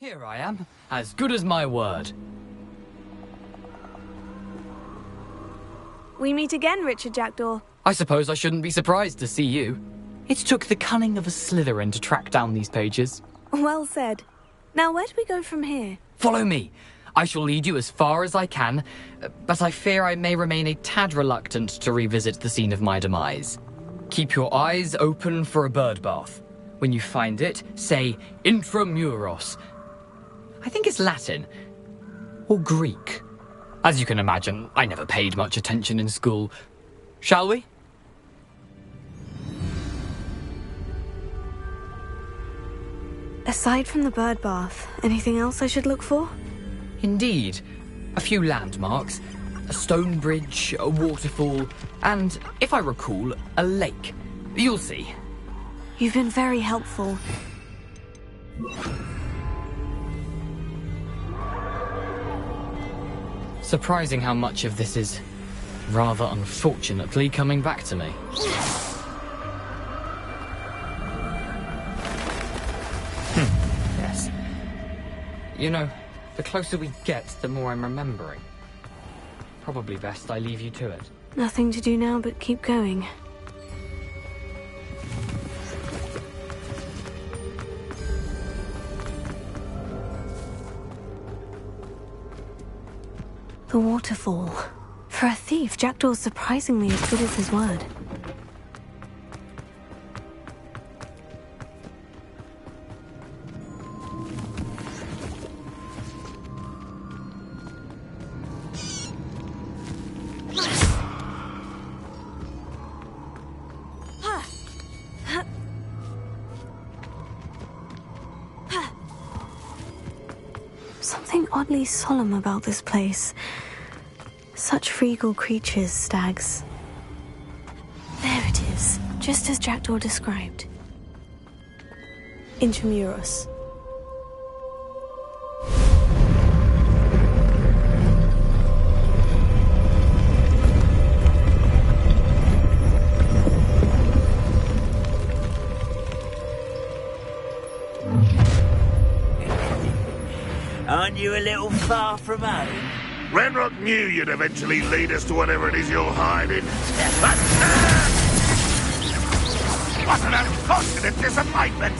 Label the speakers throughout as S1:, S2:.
S1: Here I am, as good as my word.
S2: We meet again, Richard Jackdaw.
S1: I suppose I shouldn't be surprised to see you. It took the cunning of a Slytherin to track down these pages.
S2: Well said. Now, where do we go from here?
S1: Follow me. I shall lead you as far as I can, but I fear I may remain a tad reluctant to revisit the scene of my demise. Keep your eyes open for a bird bath. When you find it, say intramuros. I think it's Latin. Or Greek. As you can imagine, I never paid much attention in school. Shall we?
S2: Aside from the bird bath, anything else I should look for?
S1: Indeed. A few landmarks. A stone bridge, a waterfall, and, if I recall, a lake. You'll see.
S2: You've been very helpful.
S1: Surprising how much of this is, rather unfortunately, coming back to me. Yes. You know, the closer we get, the more I'm remembering. Probably best I leave you to it.
S2: Nothing to do now but keep going. The waterfall. For a thief, Jackdaw's surprisingly as good as his word. Something oddly solemn about this place. Such regal creatures, stags. There it is, just as Jackdaw described. Intramuros.
S3: Aren't you a little far from home?
S4: Ranrock knew you'd eventually lead us to whatever it is you're hiding. What an unfortunate disappointment!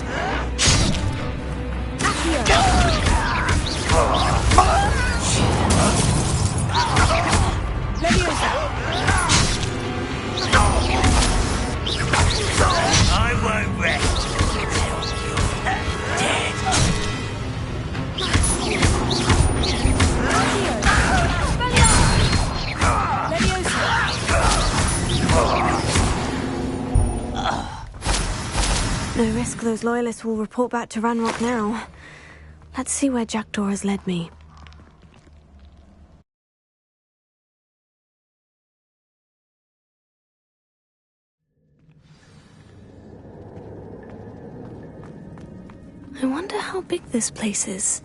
S3: I won't rest until you're dead.
S2: No risk those loyalists will report back to Ranrock now. Let's see where Jackdaw has led me. I wonder how big this place is.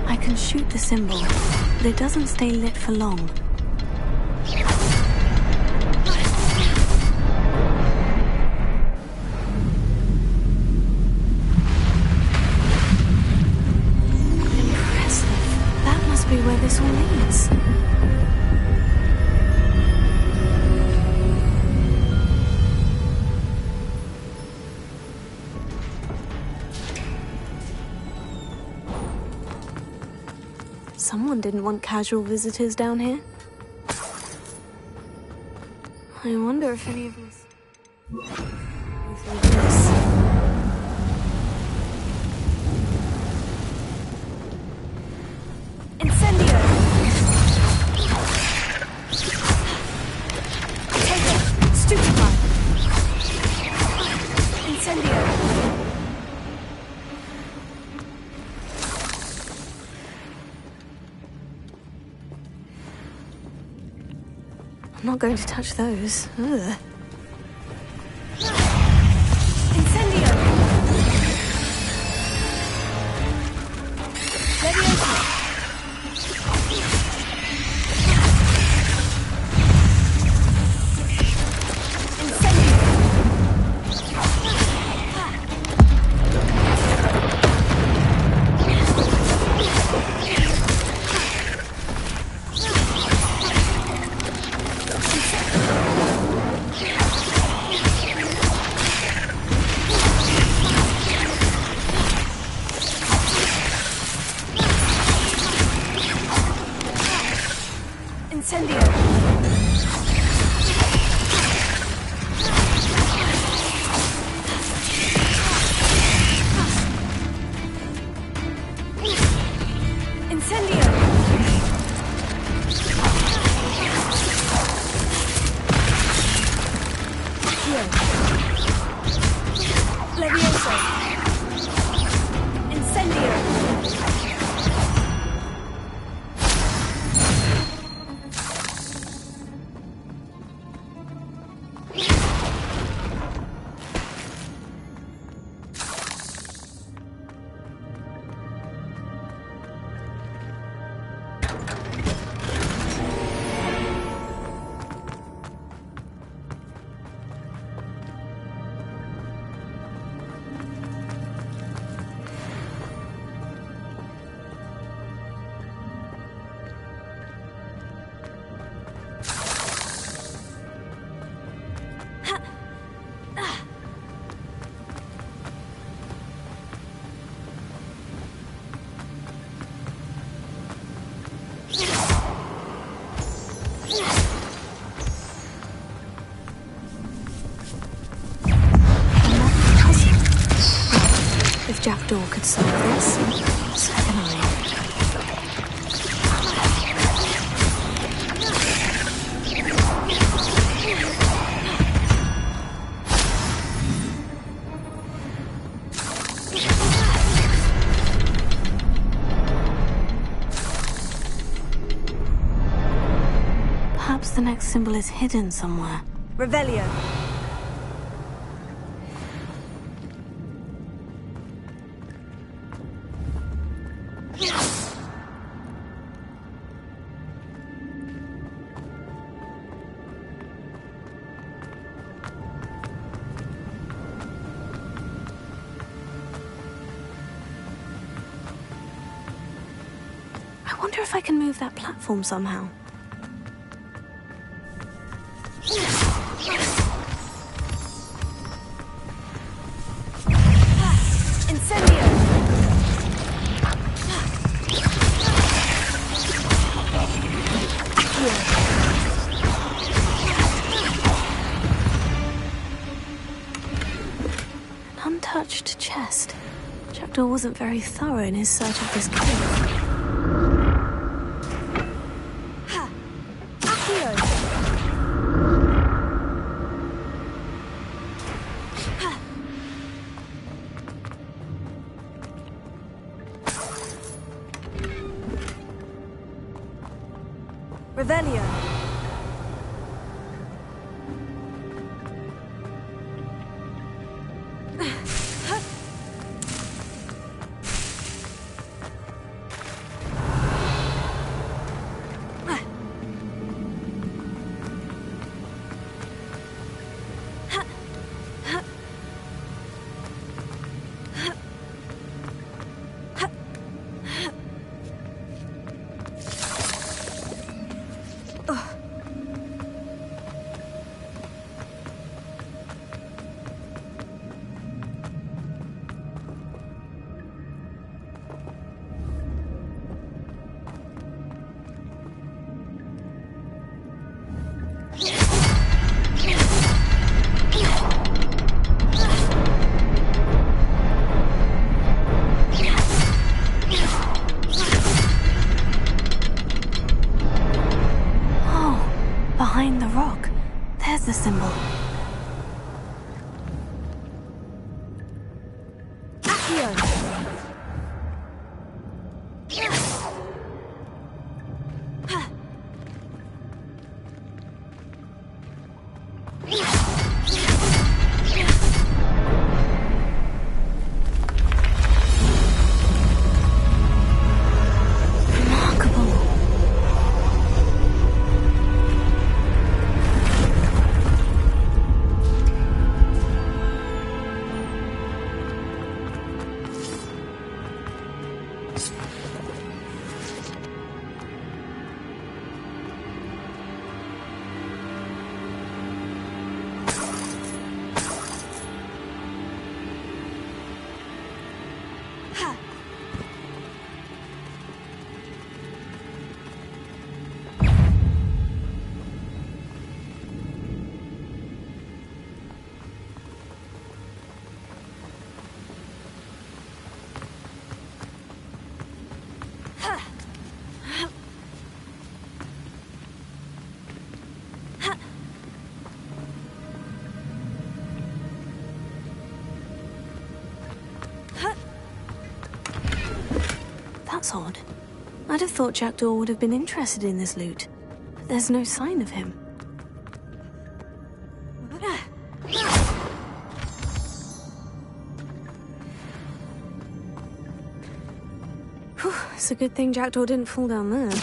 S2: I can shoot the symbol, but it doesn't stay lit for long. Impressive. That must be where this all leads. Someone didn't want casual visitors down here. I wonder if any of us... Incendio! Take it! Stupefy! Incendio! I'm not going to touch those. Ugh. Incendio! Incendio! Incendio! Accio! Levioso! Incendio! If Jackdaw could solve this, so can I. Perhaps the next symbol is hidden somewhere. Revelio. I wonder if I can move that platform somehow. Incendio! An untouched chest. Jackdaw wasn't very thorough in his search of this cave. Revelio. Behind the rock, there's the symbol. Accio! That's odd. I'd have thought Jackdaw would have been interested in this loot. But there's no sign of him. Whew, it's a good thing Jackdaw didn't fall down there.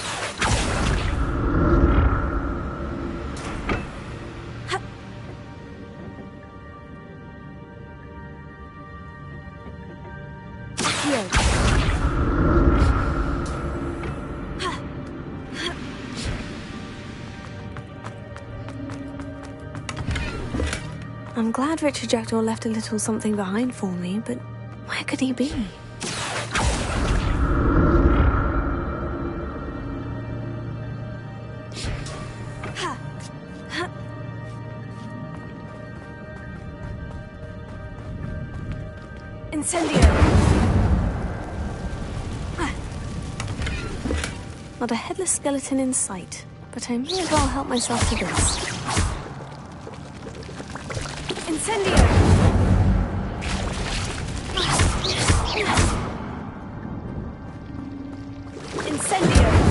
S2: I'm glad Richard Jackdaw left a little something behind for me, but where could he be? Incendio! Not a headless skeleton in sight, but I may as well help myself to this. Incendio! Incendio!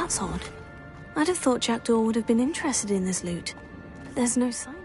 S2: That's odd. I'd have thought Jackdaw would have been interested in this loot. But there's no sign.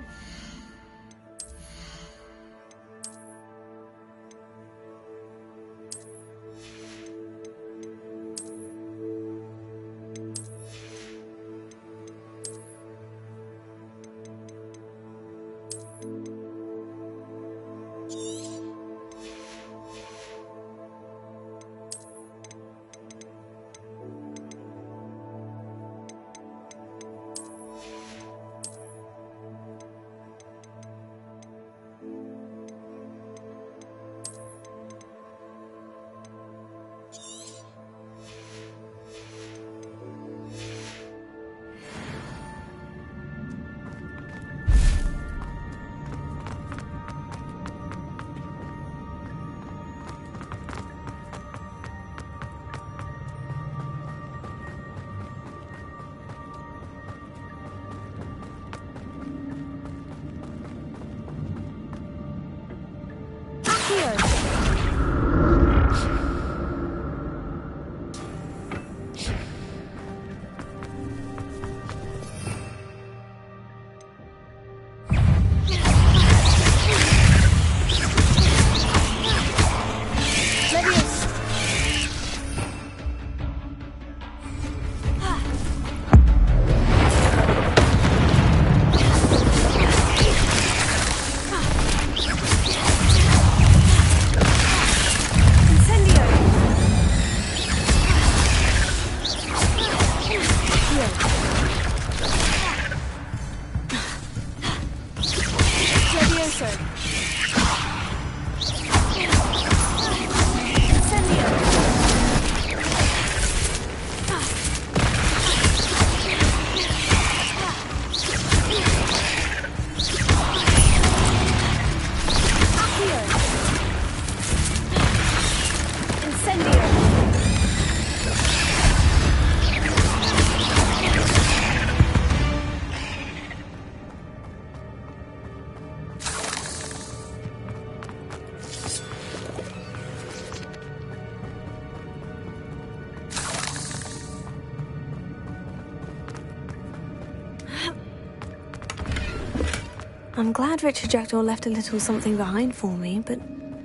S2: I'm glad Richard Jackdaw left a little something behind for me, but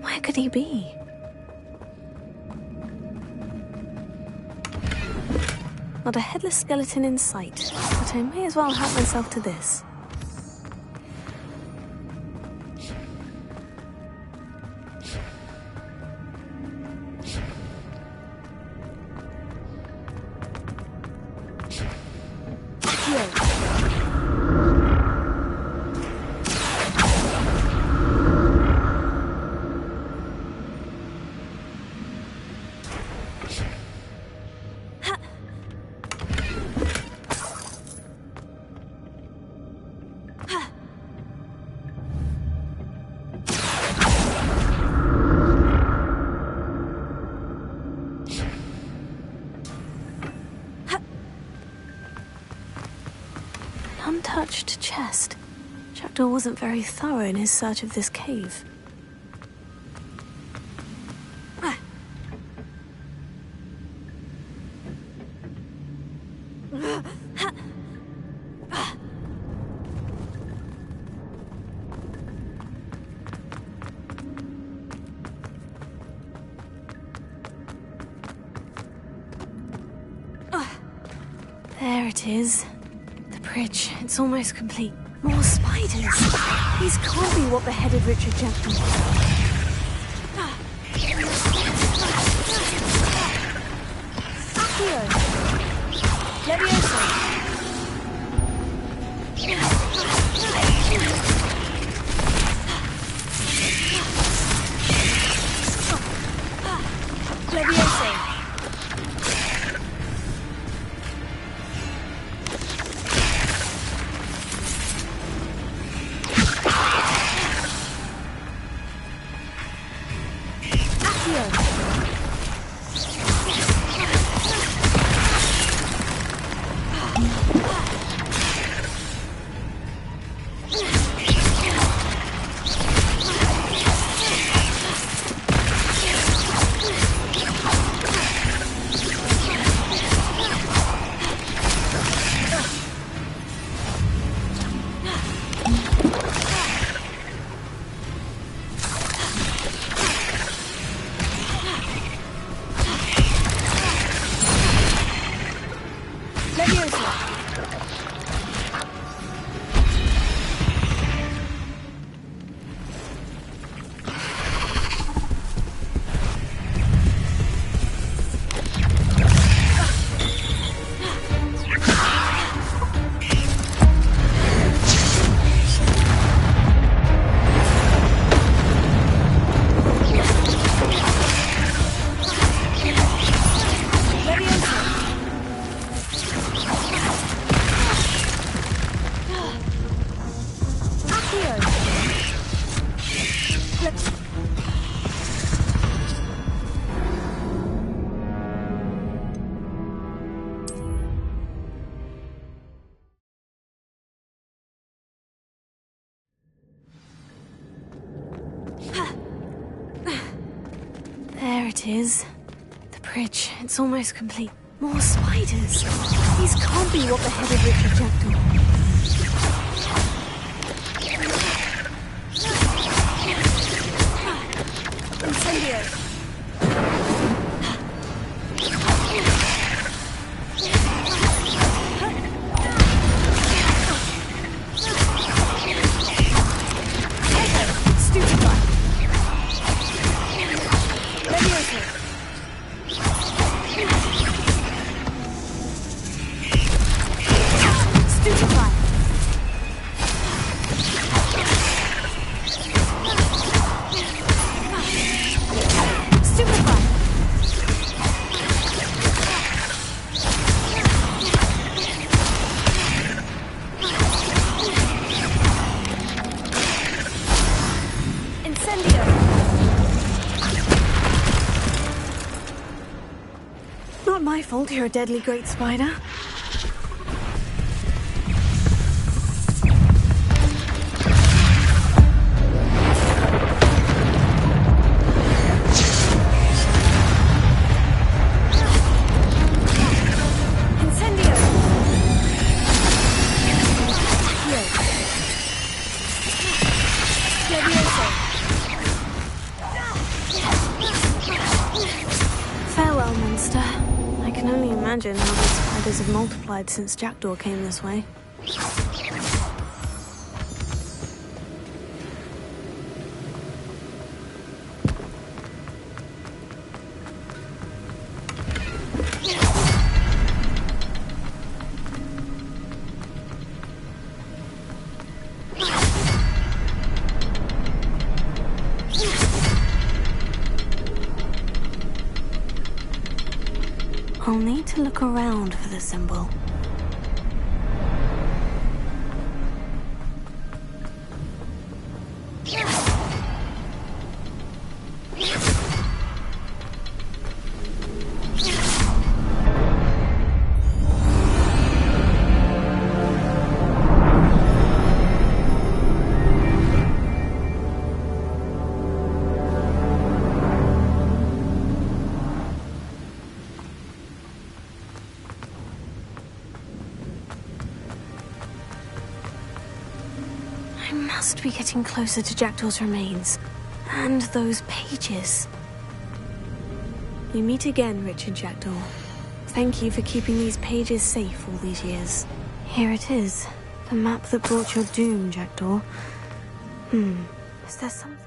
S2: where could he be? Not a headless skeleton in sight, but I may as well help myself to this. Untouched chest. Jackdaw wasn't very thorough in his search of this cave. There it is. Bridge. It's almost complete. More spiders. These can't be what beheaded Richard Jackdaw. Accio. Leviosa. Leviosa. There it is. The bridge. It's almost complete. More spiders. These can't be what beheaded Richard Jackdaw. Incendio. Not my fault you're a deadly great spider. Incendio! monster. I can only imagine how those spiders have multiplied since Jackdaw came this way. I'll need to look around for the symbol. I must be getting closer to Jackdaw's remains. And those pages. We meet again, Richard Jackdaw. Thank you for keeping these pages safe all these years. Here it is. The map that brought your doom, Jackdaw. Is there something...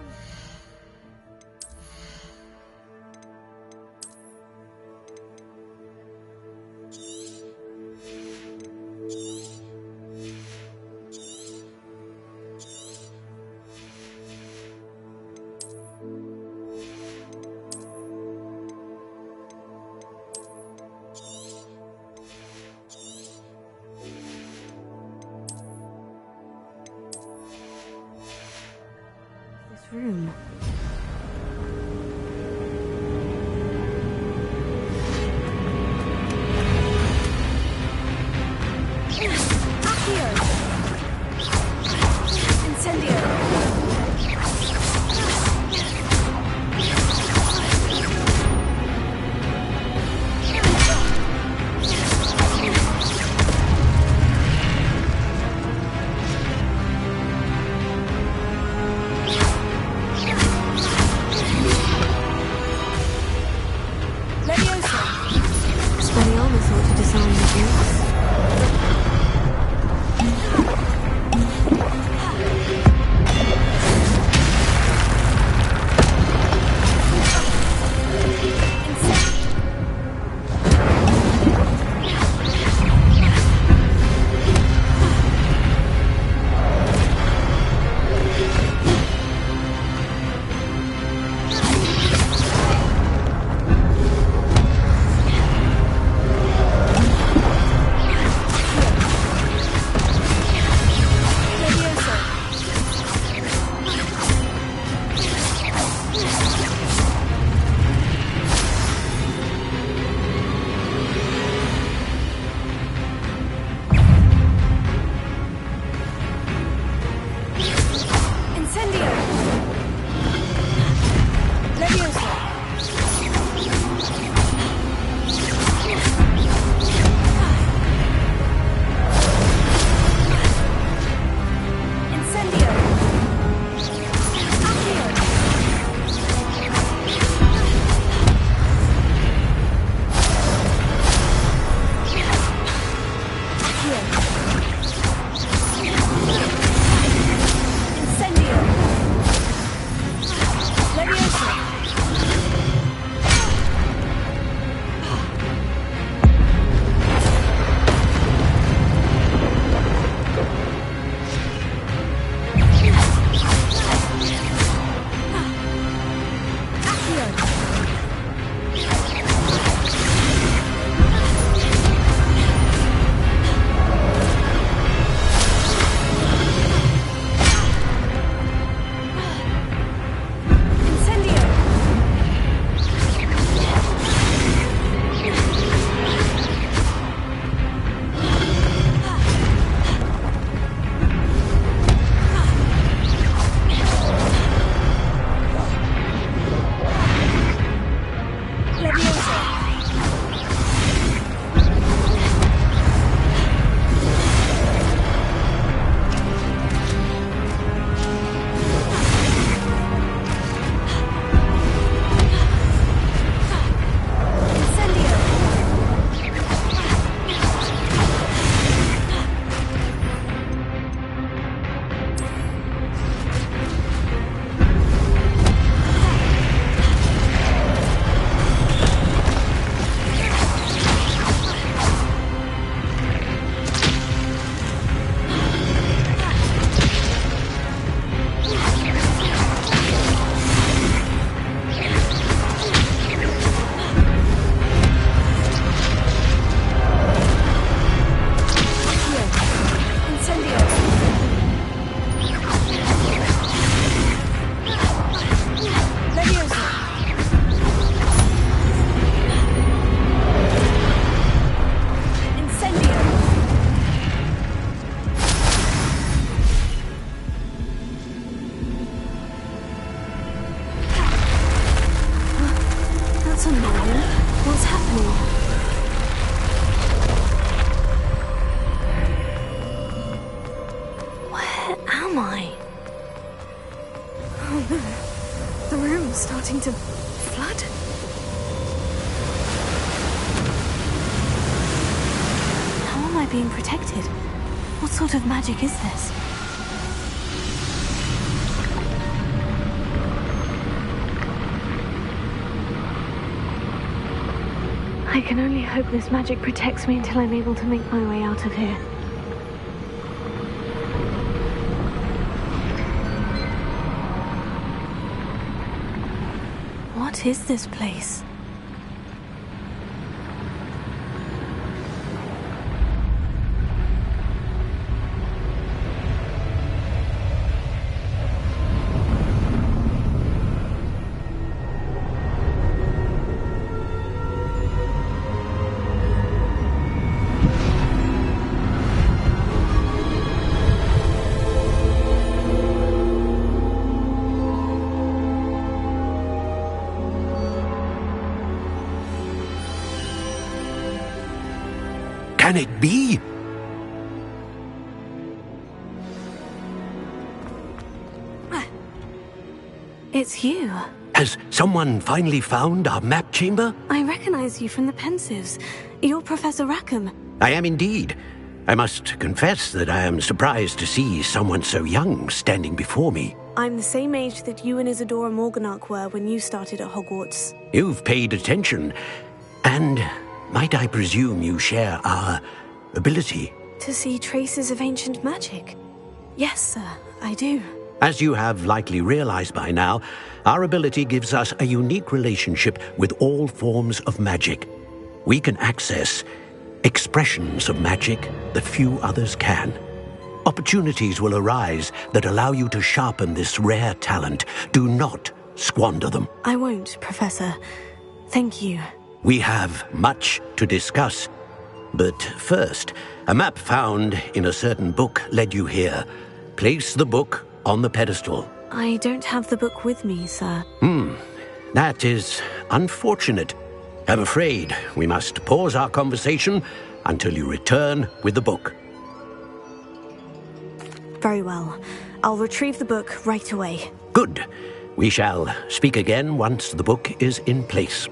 S2: What's happening? Where am I? Oh no. The room's starting to flood. How am I being protected? What sort of magic is this? I can only hope this magic protects me until I'm able to make my way out of here. What is this place?
S5: Can it be?
S2: It's you.
S5: Has someone finally found our map chamber?
S2: I recognize you from the Pensives. You're Professor Rackham.
S5: I am indeed. I must confess that I am surprised to see someone so young standing before me.
S2: I'm the same age that you and Isadora Morganach were when you started at Hogwarts.
S5: You've paid attention, and might I presume you share our ability?
S2: To see traces of ancient magic? Yes, sir, I do.
S5: As you have likely realized by now, our ability gives us a unique relationship with all forms of magic. We can access expressions of magic that few others can. Opportunities will arise that allow you to sharpen this rare talent. Do not squander them.
S2: I won't, Professor. Thank you.
S5: We have much to discuss. But first, a map found in a certain book led you here. Place the book on the pedestal.
S2: I don't have the book with me, sir.
S5: That is unfortunate. I'm afraid we must pause our conversation until you return with the book.
S2: Very well. I'll retrieve the book right away.
S5: Good. We shall speak again once the book is in place.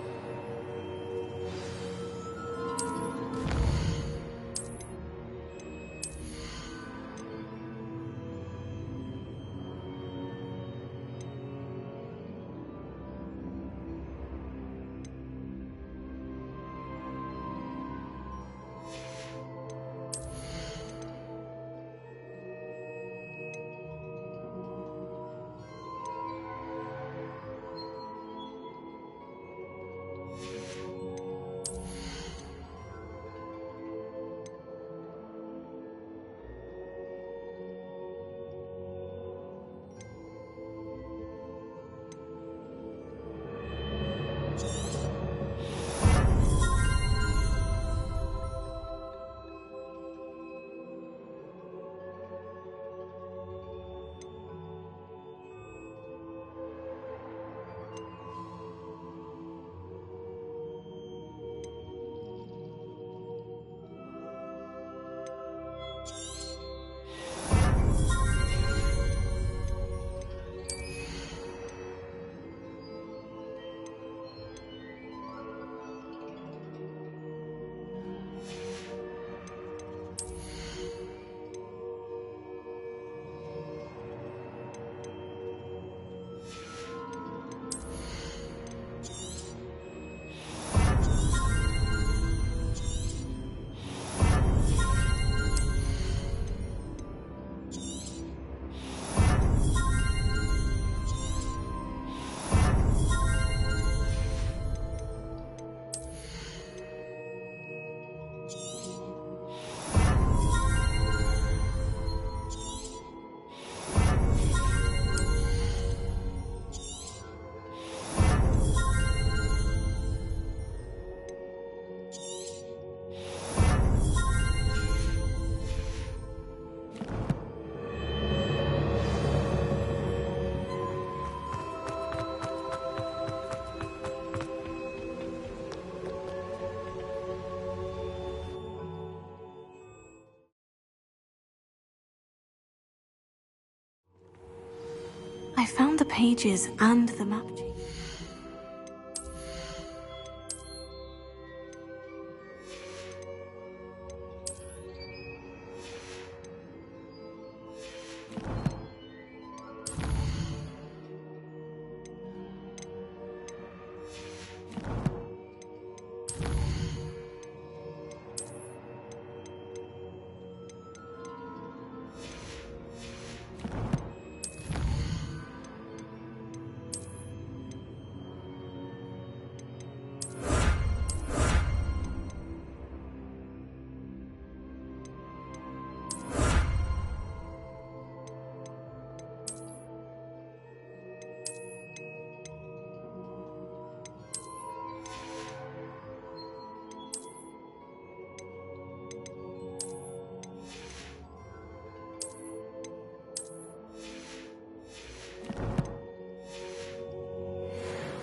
S2: found the pages and the map.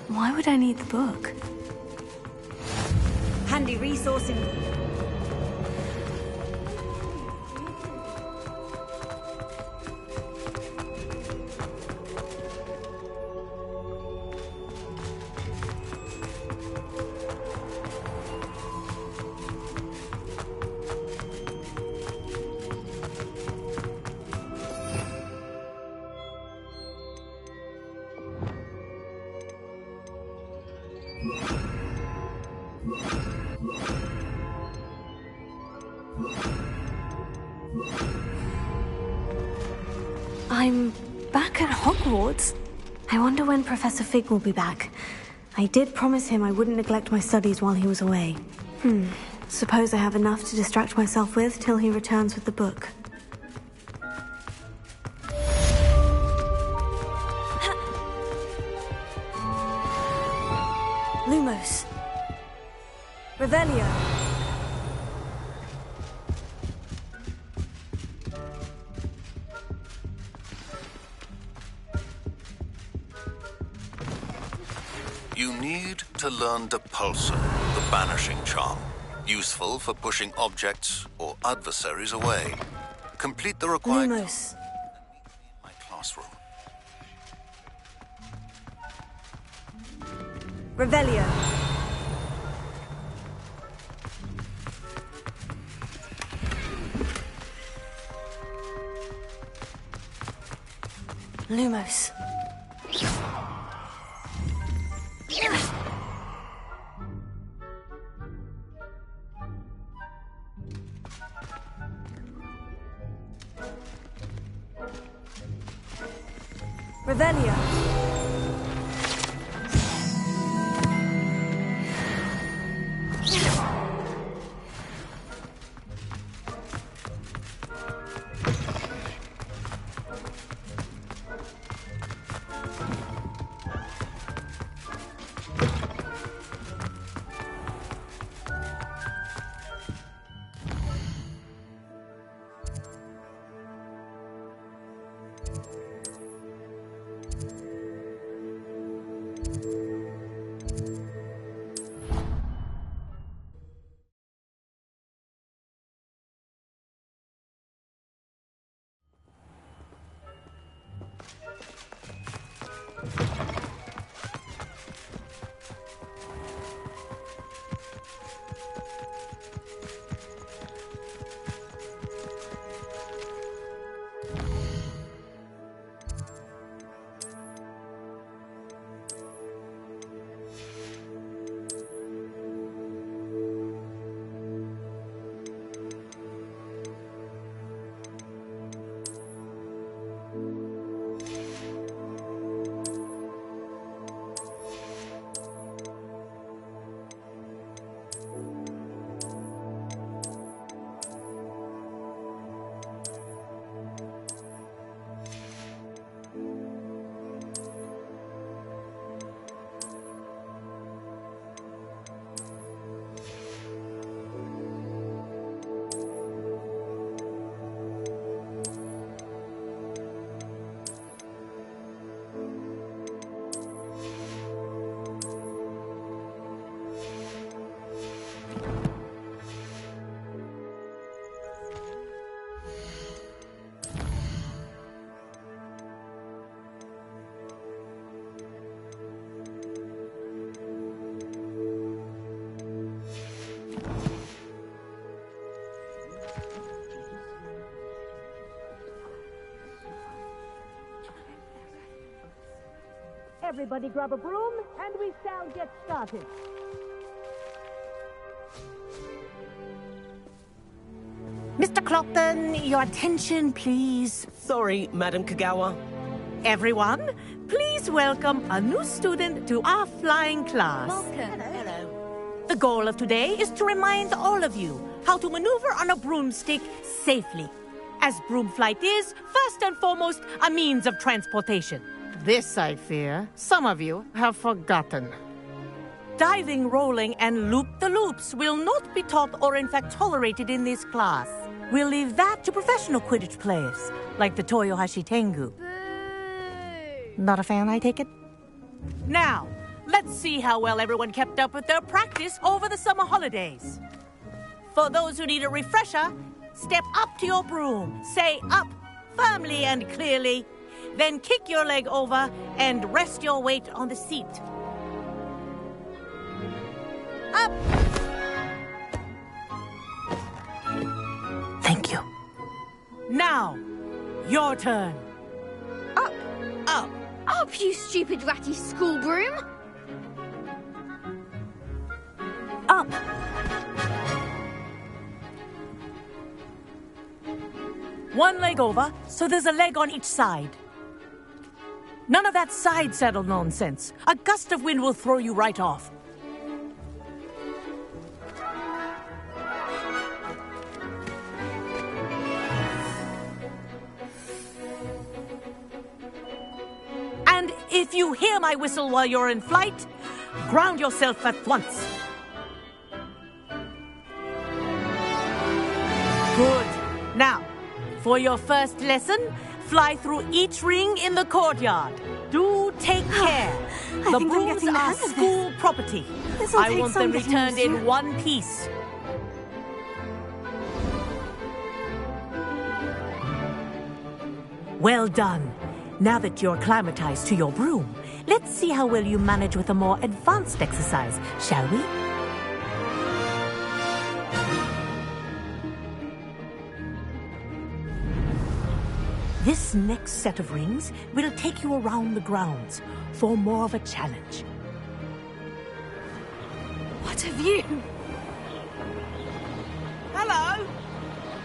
S2: Why would I need the book?
S6: Handy resource in...
S2: I'm back at Hogwarts. I wonder when Professor Fig will be back. I did promise him I wouldn't neglect my studies while he was away. Suppose I have enough to distract myself with till he returns with the book. Lumos. Revelio.
S7: You need to learn Depulsor, the banishing charm. Useful for pushing objects or adversaries away. Complete the required...
S2: Lumos.
S7: My classroom.
S6: Revelio.
S2: Lumos.
S6: Revelio.
S8: Everybody grab a broom, and we shall get started. Mr. Clopton, your attention, please.
S9: Sorry, Madam Kagawa.
S8: Everyone, please welcome a new student to our flying class.
S6: Welcome.
S9: Hello.
S8: The goal of today is to remind all of you how to maneuver on a broomstick safely, as broom flight is, first and foremost, a means of transportation.
S10: This, I fear, some of you have forgotten.
S8: Diving, rolling, and loop-the-loops will not be taught or in fact tolerated in this class. We'll leave that to professional Quidditch players, like the Toyohashi Tengu. Not a fan, I take it? Now, let's see how well everyone kept up with their practice over the summer holidays. For those who need a refresher, step up to your broom, say up firmly and clearly, then kick your leg over and rest your weight on the seat. Up! Thank you. Now, your turn.
S6: Up!
S8: Up!
S6: Up, you stupid ratty school broom!
S8: Up! One leg over, so there's a leg on each side. None of that side saddle nonsense. A gust of wind will throw you right off. And if you hear my whistle while you're in flight, ground yourself at once. Good. Now, for your first lesson, fly through each ring in the courtyard. Do take care. The brooms are school property. I want them returned in one piece. Well done. Now that you're acclimatized to your broom, let's see how well you manage with a more advanced exercise, shall we? This next set of rings will take you around the grounds for more of a challenge.
S6: What have you?
S9: Hello.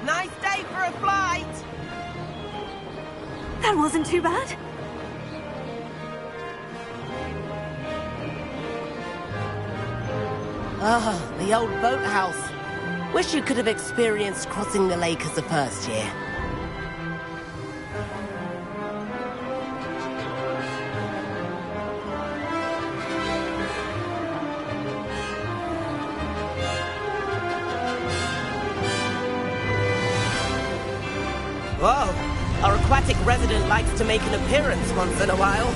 S9: Nice day for a flight.
S2: That wasn't too bad.
S9: Ah, the old boathouse. Wish you could have experienced crossing the lake as a first year. Whoa! Our aquatic resident likes to make an appearance once in a while.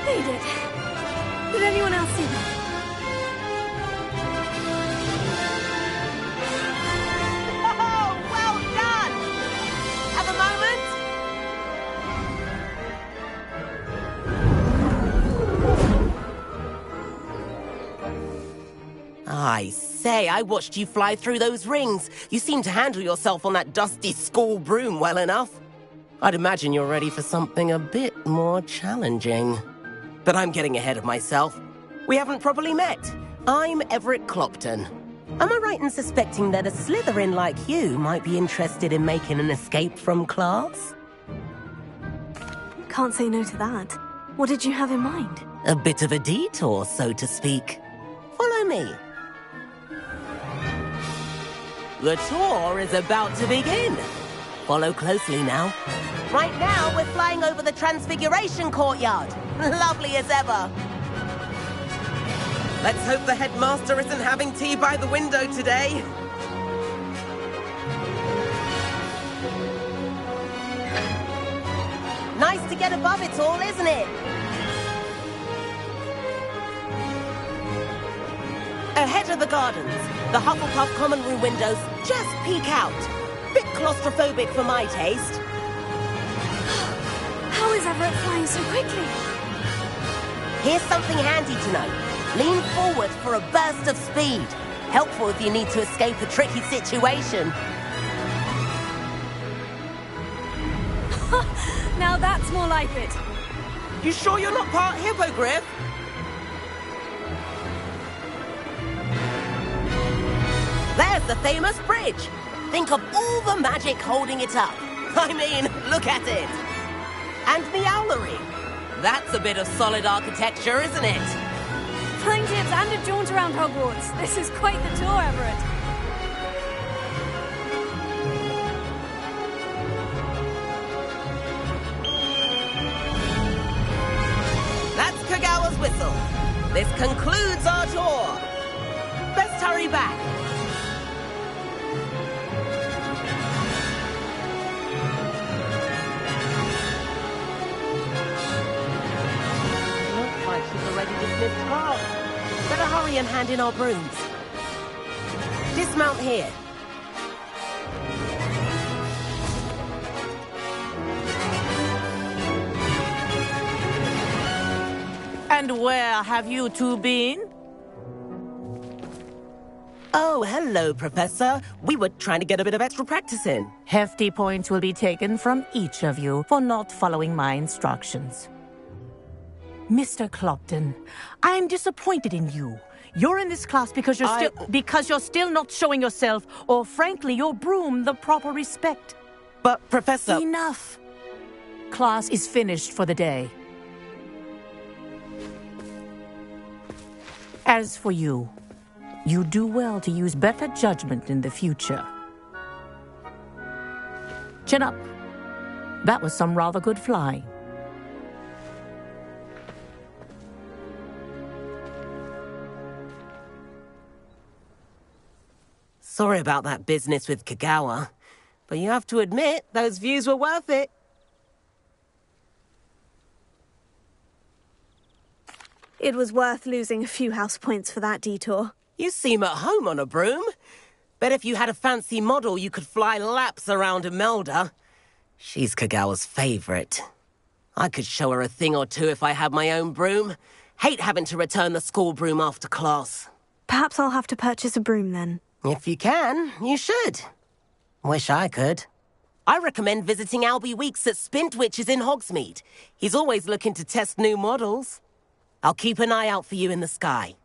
S2: They did. Did anyone else see that?
S9: I say, I watched you fly through those rings. You seem to handle yourself on that dusty school broom well enough. I'd imagine you're ready for something a bit more challenging. But I'm getting ahead of myself. We haven't properly met. I'm Everett Clopton. Am I right in suspecting that a Slytherin like you might be interested in making an escape from class?
S2: Can't say no to that. What did you have in mind?
S9: A bit of a detour, so to speak. Follow me. The tour is about to begin. Follow closely now. Right now, we're flying over the Transfiguration Courtyard. Lovely as ever. Let's hope the headmaster isn't having tea by the window today. Nice to get above it all, isn't it? Ahead of the gardens, the Hufflepuff common room windows just peek out. Bit claustrophobic for my taste.
S2: How is Everett flying so quickly?
S9: Here's something handy to know. Lean forward for a burst of speed. Helpful if you need to escape a tricky situation.
S2: Now that's more like it.
S9: You sure you're not part hippogriff? There's the famous bridge. Think of all the magic holding it up. I mean, look at it. And the owlery. That's a bit of solid architecture, isn't it?
S2: Flying tips and a jaunt around Hogwarts. This is quite the tour, Everett.
S9: That's Kagawa's whistle. This concludes our tour. Best hurry back. Looks like she's already dismissed class. Better hurry and hand in our brooms. Dismount here.
S8: And where have you two been?
S9: Oh, hello, Professor. We were trying to get a bit of extra practice in.
S8: Hefty points will be taken from each of you for not following my instructions. Mr. Clopton, I'm disappointed in you. You're in this class because you're still not showing yourself, or frankly, your broom the proper respect.
S9: But, Professor...
S8: Enough. Class is finished for the day. As for you, you do well to use better judgment in the future. Chin up. That was some rather good flying.
S9: Sorry about that business with Kagawa, but you have to admit, those views were worth it.
S2: It was worth losing a few house points for that detour.
S9: You seem at home on a broom. Bet if you had a fancy model, you could fly laps around Imelda. She's Kagawa's favorite. I could show her a thing or two if I had my own broom. Hate having to return the school broom after class.
S2: Perhaps I'll have to purchase a broom then.
S9: If you can, you should. Wish I could. I recommend visiting Albie Weeks at Spintwitches in Hogsmeade. He's always looking to test new models. I'll keep an eye out for you in the sky.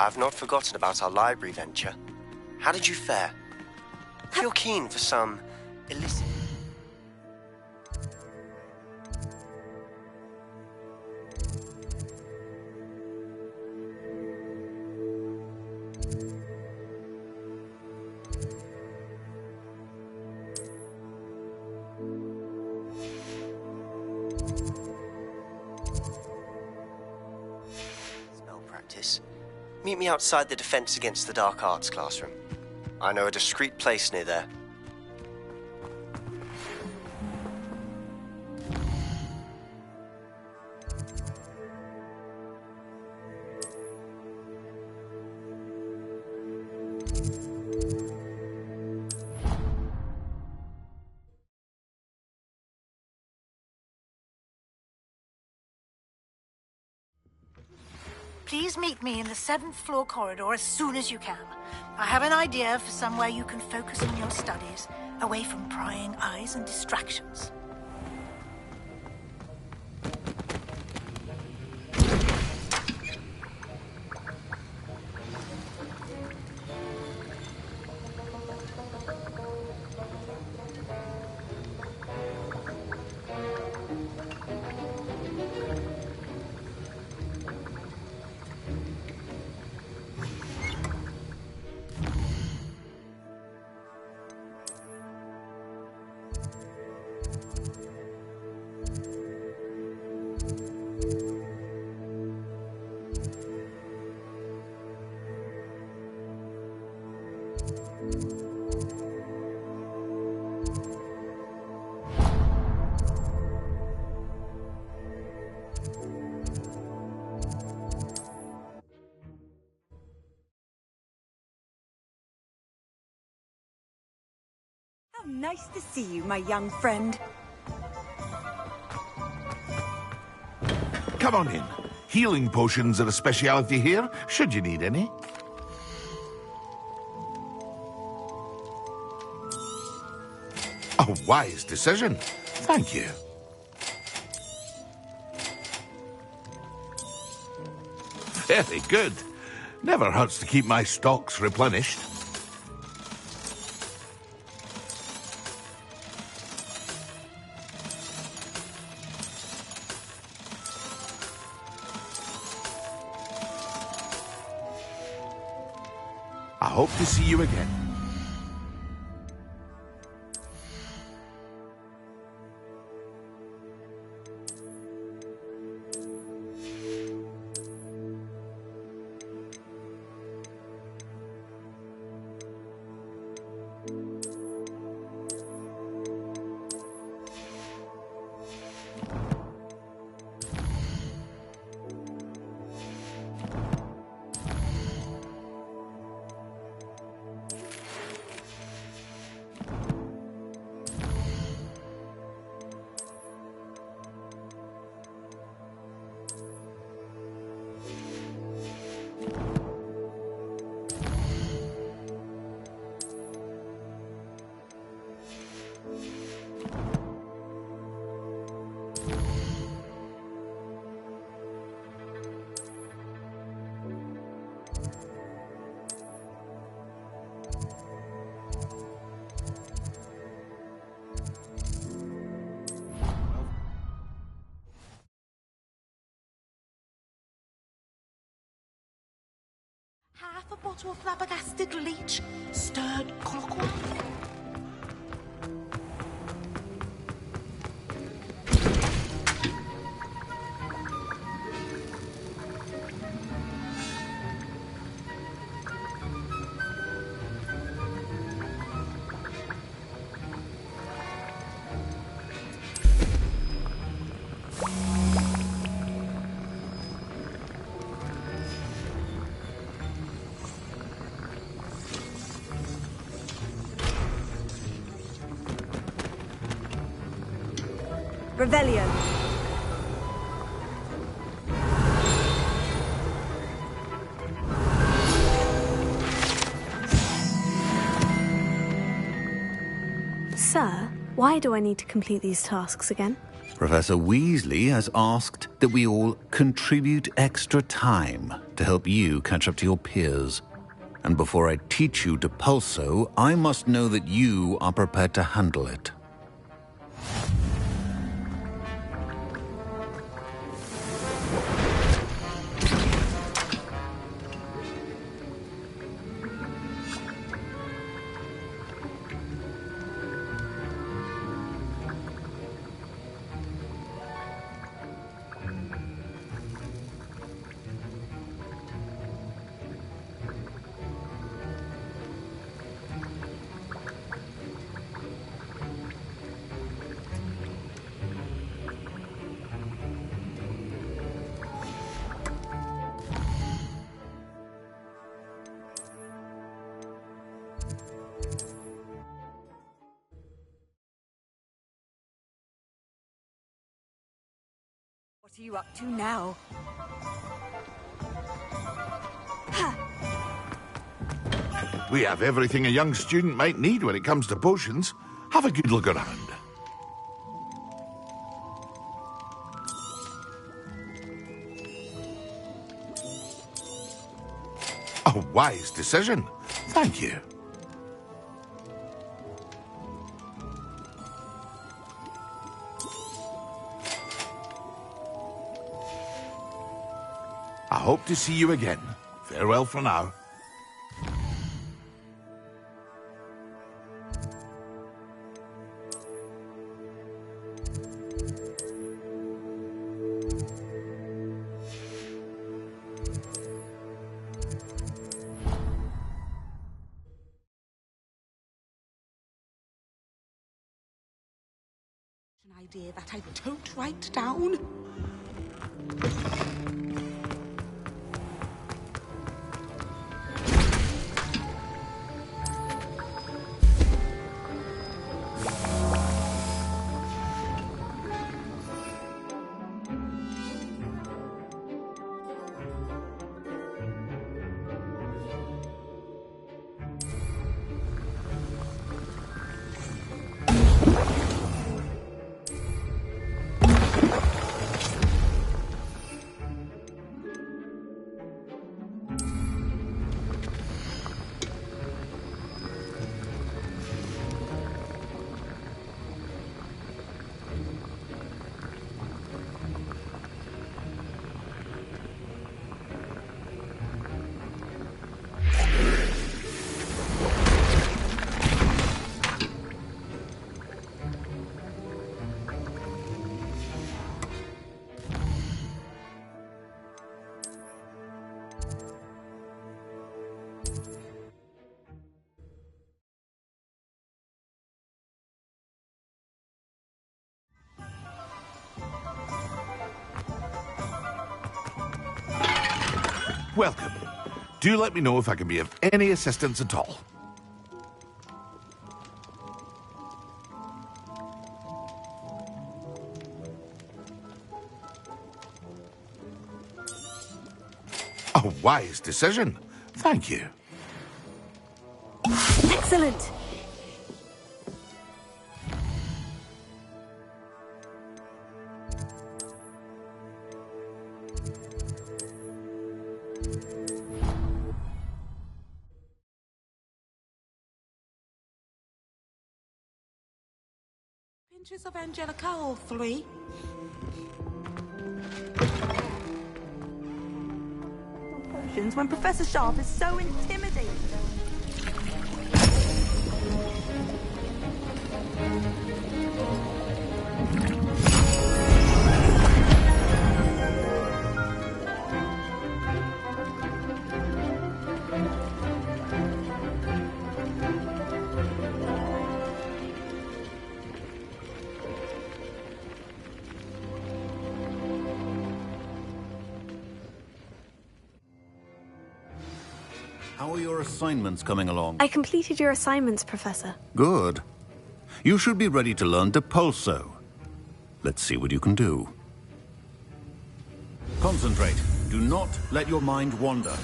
S11: I've not forgotten about our library venture. How did you fare? Feel keen for some illicit... spell practice? Meet me outside the Defense Against the Dark Arts classroom. I know a discreet place near there.
S12: Please meet me in the 7th floor corridor as soon as you can. I have an idea for somewhere you can focus on your studies, away from prying eyes and distractions.
S13: How nice to see you, my young friend.
S4: Come on in. Healing potions are a speciality here, should you need any. A wise decision. Thank you. Very good. Never hurts to keep my stocks replenished. I hope to see you again.
S12: Half a bottle of flabbergasted leech, stirred clockwise.
S13: Revelio.
S2: Sir, why do I need to complete these tasks again?
S14: Professor Weasley has asked that we all contribute extra time to help you catch up to your peers. And before I teach you Depulso, I must know that you are prepared to handle it.
S13: What are you up to now?
S4: We have everything a young student might need when it comes to potions. Have a good look around. A wise decision. Thank you. I hope to see you again. Farewell for now.
S13: An idea that I don't write down.
S4: Welcome. Do let me know if I can be of any assistance at all. A wise decision. Thank you.
S2: Excellent.
S13: Pinches of Angelica, all three. Potions when Professor Sharp is so intimidating.
S14: How are your assignments coming along?
S2: I completed your assignments, Professor.
S14: Good. You should be ready to learn Depulso. Let's see what you can do. Concentrate. Do not let your mind wander.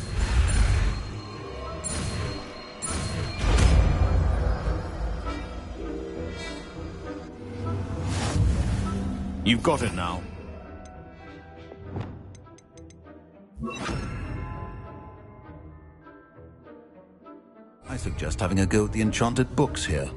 S14: You've got it now. I suggest having a go at the enchanted books here.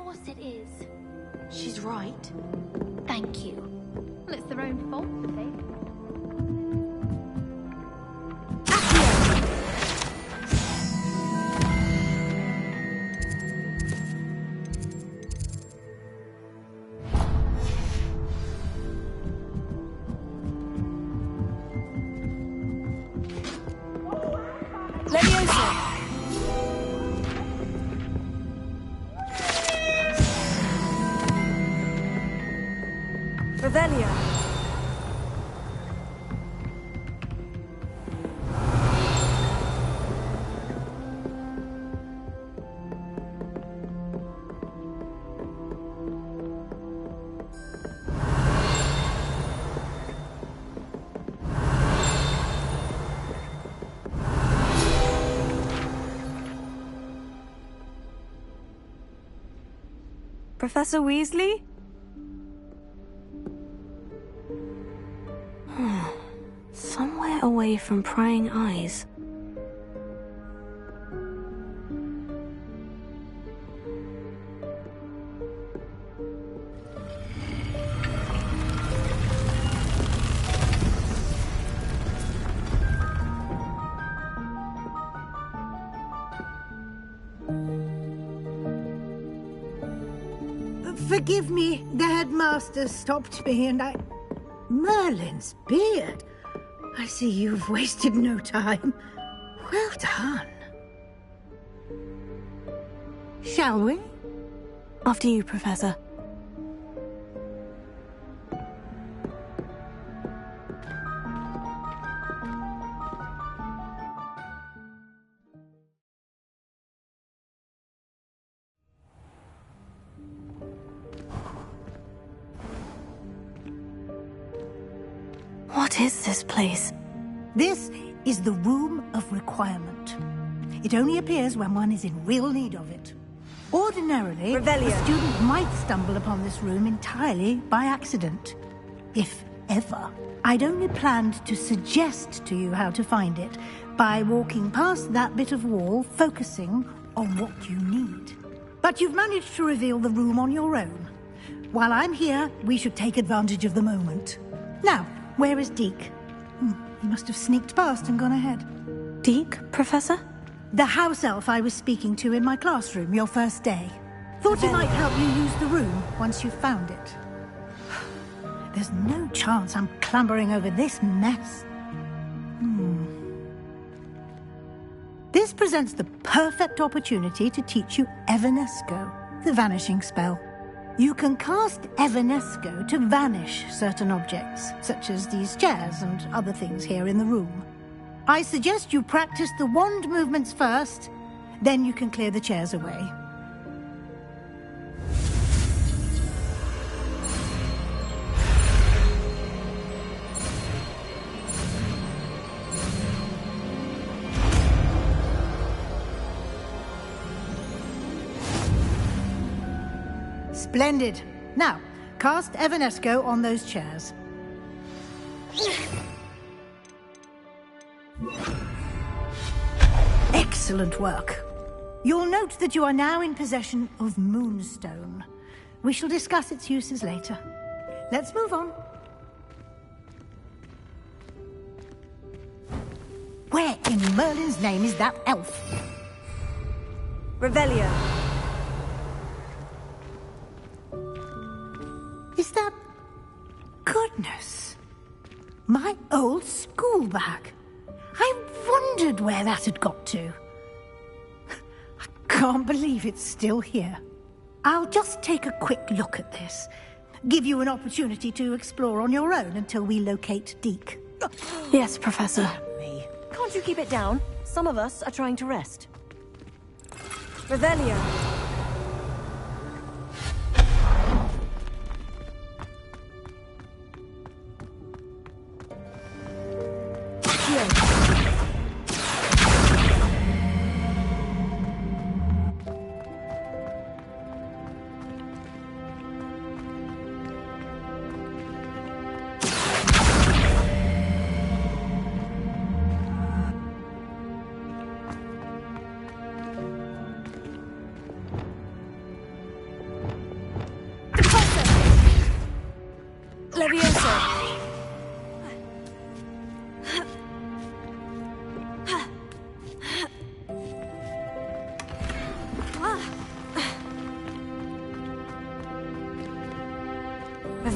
S6: course it is. She's right. Thank you. Well, it's their own fault for failing.
S2: Revelio. Professor Weasley? Somewhere away from prying eyes.
S12: Forgive me, the headmaster stopped me and I... Merlin's beard. I see you've wasted no time. Well done. Shall we?
S2: After you, Professor. What is this place?
S12: This is the Room of Requirement. It only appears when one is in real need of it. Ordinarily,
S2: Revelio.
S12: a student might stumble upon this room entirely by accident. If ever. I'd only planned to suggest to you how to find it by walking past that bit of wall, focusing on what you need. But you've managed to reveal the room on your own. While I'm here, we should take advantage of the moment. Now, where is Deke? He must have sneaked past and gone ahead.
S2: Deke, Professor?
S12: The house elf I was speaking to in my classroom your first day. Thought he might help you use the room once you've found it. There's no chance I'm clambering over this mess. This presents the perfect opportunity to teach you Evanesco, the vanishing spell. You can cast Evanesco to vanish certain objects, such as these chairs and other things here in the room. I suggest you practice the wand movements first, then you can clear the chairs away. Splendid. Now, cast Evanesco on those chairs. Excellent work. You'll note that you are now in possession of Moonstone. We shall discuss its uses later. Let's move on. Where in Merlin's name is that elf?
S2: Revelio.
S12: Is that... Goodness. My old school bag. I wondered where that had got to. I can't believe it's still here. I'll just take a quick look at this. Give you an opportunity to explore on your own until we locate Deke.
S2: Yes, Professor.
S15: Can't you keep it down? Some of us are trying to rest.
S2: Revelio.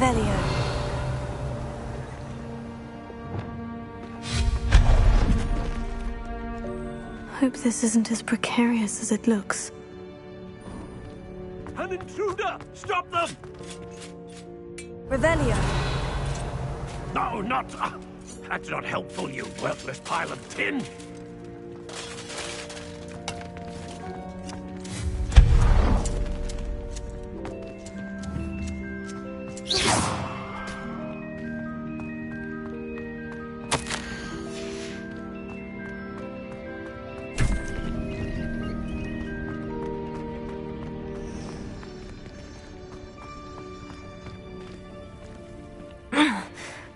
S2: Revelio. Hope this isn't as precarious as it looks.
S16: An intruder! Stop them!
S15: Revelio.
S16: No, not... that's not helpful, you worthless pile of tin!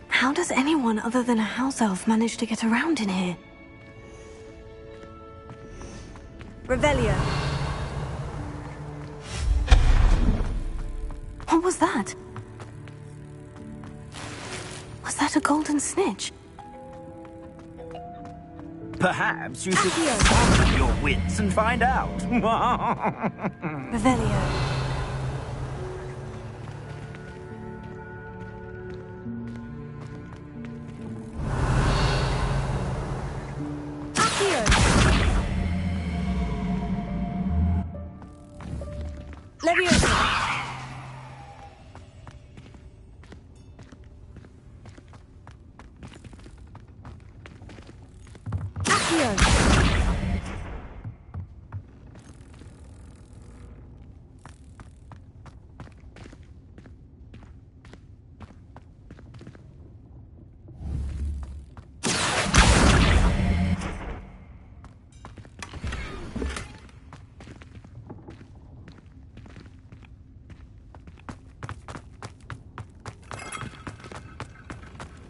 S2: How does anyone other than a house elf manage to get around in here?
S15: Revelio.
S2: What was that? Was that a golden snitch?
S3: Perhaps you should summon your wits and find out.
S2: Revelio.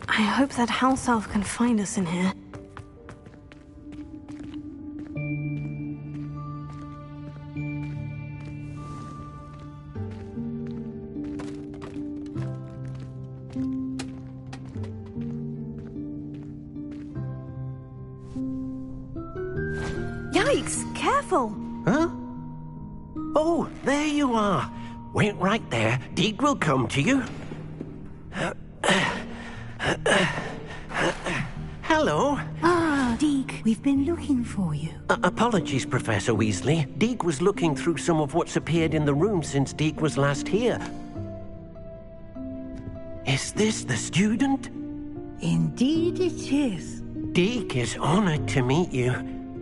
S2: I hope that house elf can find us in here.
S12: Yikes! Careful!
S5: Huh? Oh, there you are. Wait right there. Deke will come to you. Hello.
S12: Ah, Deke, we've been looking for you.
S5: Apologies, Professor Weasley. Deke was looking through some of what's appeared in the room since Deke was last here. Is this the student?
S12: Indeed it is.
S5: Deke is honored to meet you.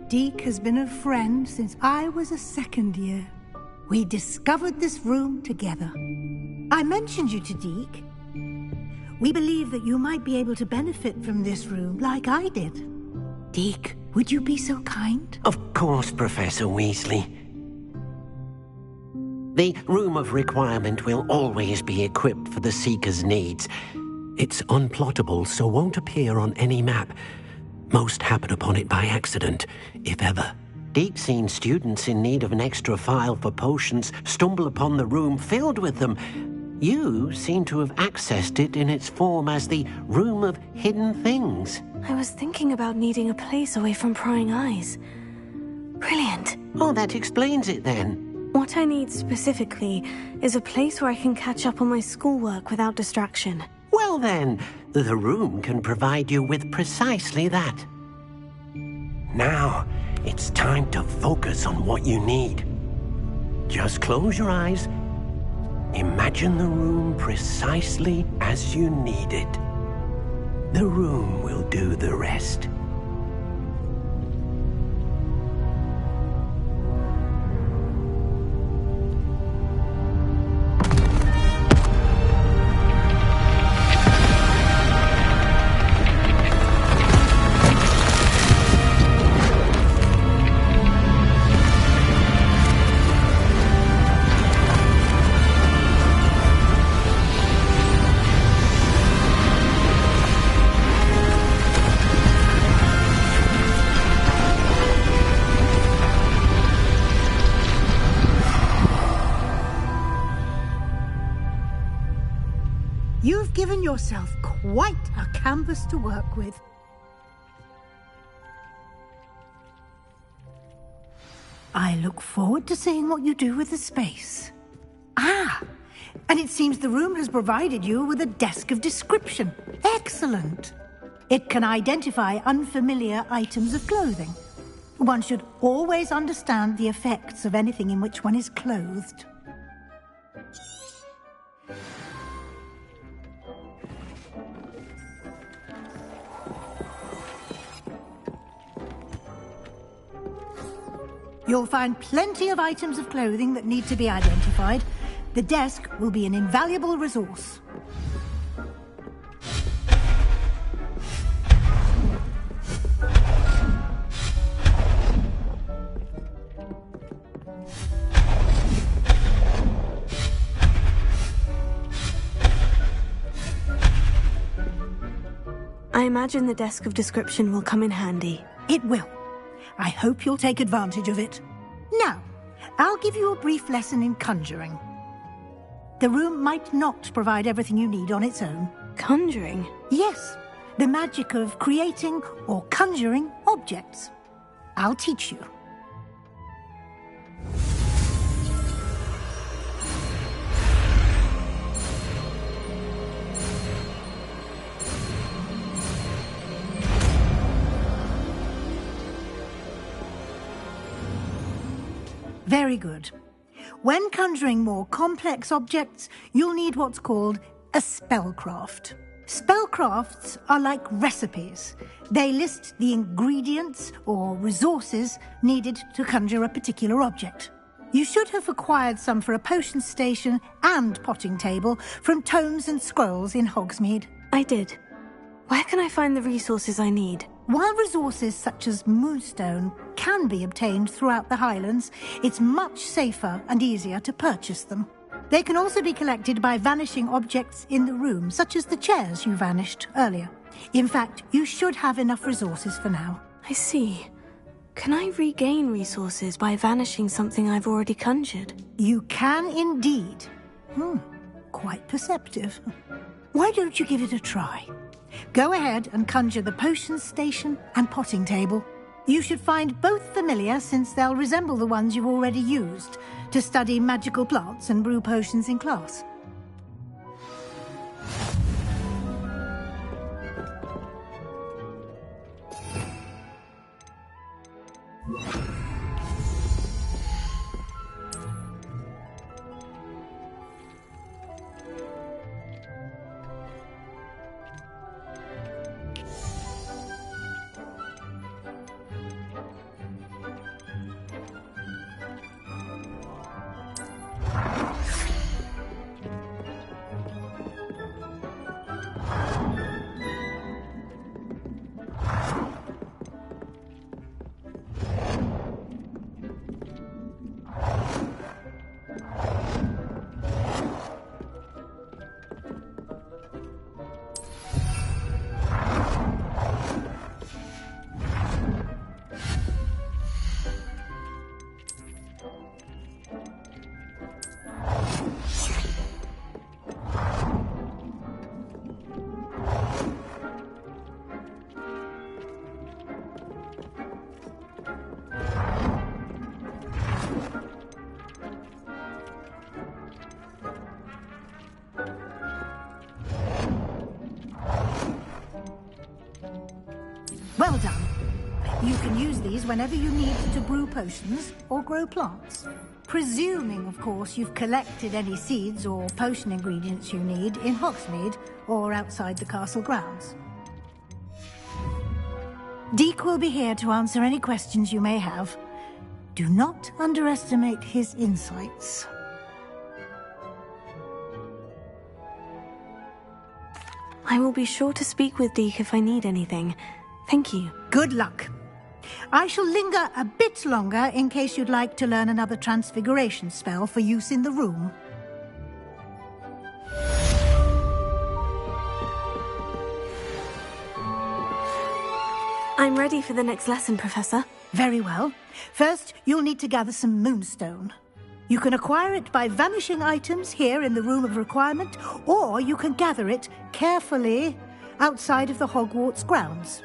S12: Deke has been a friend since I was a second year. We discovered this room together. I mentioned you to Deke. We believe that you might be able to benefit from this room like I did. Deke, would you be so kind?
S5: Of course, Professor Weasley. The Room of Requirement will always be equipped for the Seeker's needs. It's unplottable, so won't appear on any map. Most happen upon it by accident, if ever. Deke's seen students in need of an extra file for potions stumble upon the room filled with them. You seem to have accessed it in its form as the Room of Hidden Things.
S2: I was thinking about needing a place away from prying eyes. Brilliant.
S5: Oh, that explains it then.
S2: What I need specifically is a place where I can catch up on my schoolwork without distraction.
S5: Well then, the room can provide you with precisely that. Now, it's time to focus on what you need. Just close your eyes. Imagine the room precisely as you need it. The room will do the rest.
S12: You've given yourself quite a canvas to work with. I look forward to seeing what you do with the space. Ah, And it seems the room has provided you with a desk of description. Excellent. It can identify unfamiliar items of clothing. One should always understand the effects of anything in which one is clothed. You'll find plenty of items of clothing that need to be identified. The desk will be an invaluable resource.
S2: I imagine the desk of description will come in handy.
S12: It will. I hope you'll take advantage of it. Now, I'll give you a brief lesson in conjuring. The room might not provide everything you need on its own.
S2: Conjuring?
S12: Yes, the magic of creating or conjuring objects. I'll teach you. Very good. When conjuring more complex objects, you'll need what's called a spellcraft. Spellcrafts are like recipes. They list the ingredients or resources needed to conjure a particular object. You should have acquired some for a potion station and potting table from tomes and scrolls in Hogsmeade.
S2: I did. Where can I find the resources I need?
S12: While resources such as moonstone can be obtained throughout the Highlands, it's much safer and easier to purchase them. They can also be collected by vanishing objects in the room, such as the chairs you vanished earlier. In fact, you should have enough resources for now.
S2: I see. Can I regain resources by vanishing something I've already conjured?
S12: You can indeed. Quite perceptive. Why don't you give it a try? Go ahead and conjure the potion station and potting table. You should find both familiar, since they'll resemble the ones you've already used to study magical plants and brew potions in class. Well done. You can use these whenever you need to brew potions or grow plants. Presuming, of course, you've collected any seeds or potion ingredients you need in Hogsmeade or outside the castle grounds. Deke will be here to answer any questions you may have. Do not underestimate his insights.
S2: I will be sure to speak with Deke if I need anything. Thank you.
S12: Good luck. I shall linger a bit longer in case you'd like to learn another transfiguration spell for use in the room.
S2: I'm ready for the next lesson, Professor.
S12: Very well. First, you'll need to gather some moonstone. You can acquire it by vanishing items here in the Room of Requirement, or you can gather it carefully outside of the Hogwarts grounds.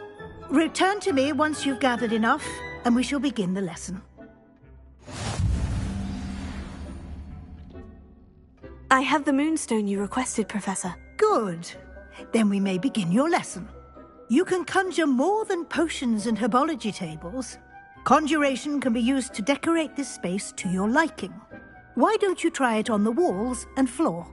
S12: Return to me once you've gathered enough, and we shall begin the lesson.
S2: I have the moonstone you requested, Professor.
S12: Good. Then we may begin your lesson. You can conjure more than potions and herbology tables. Conjuration can be used to decorate this space to your liking. Why don't you try it on the walls and floor?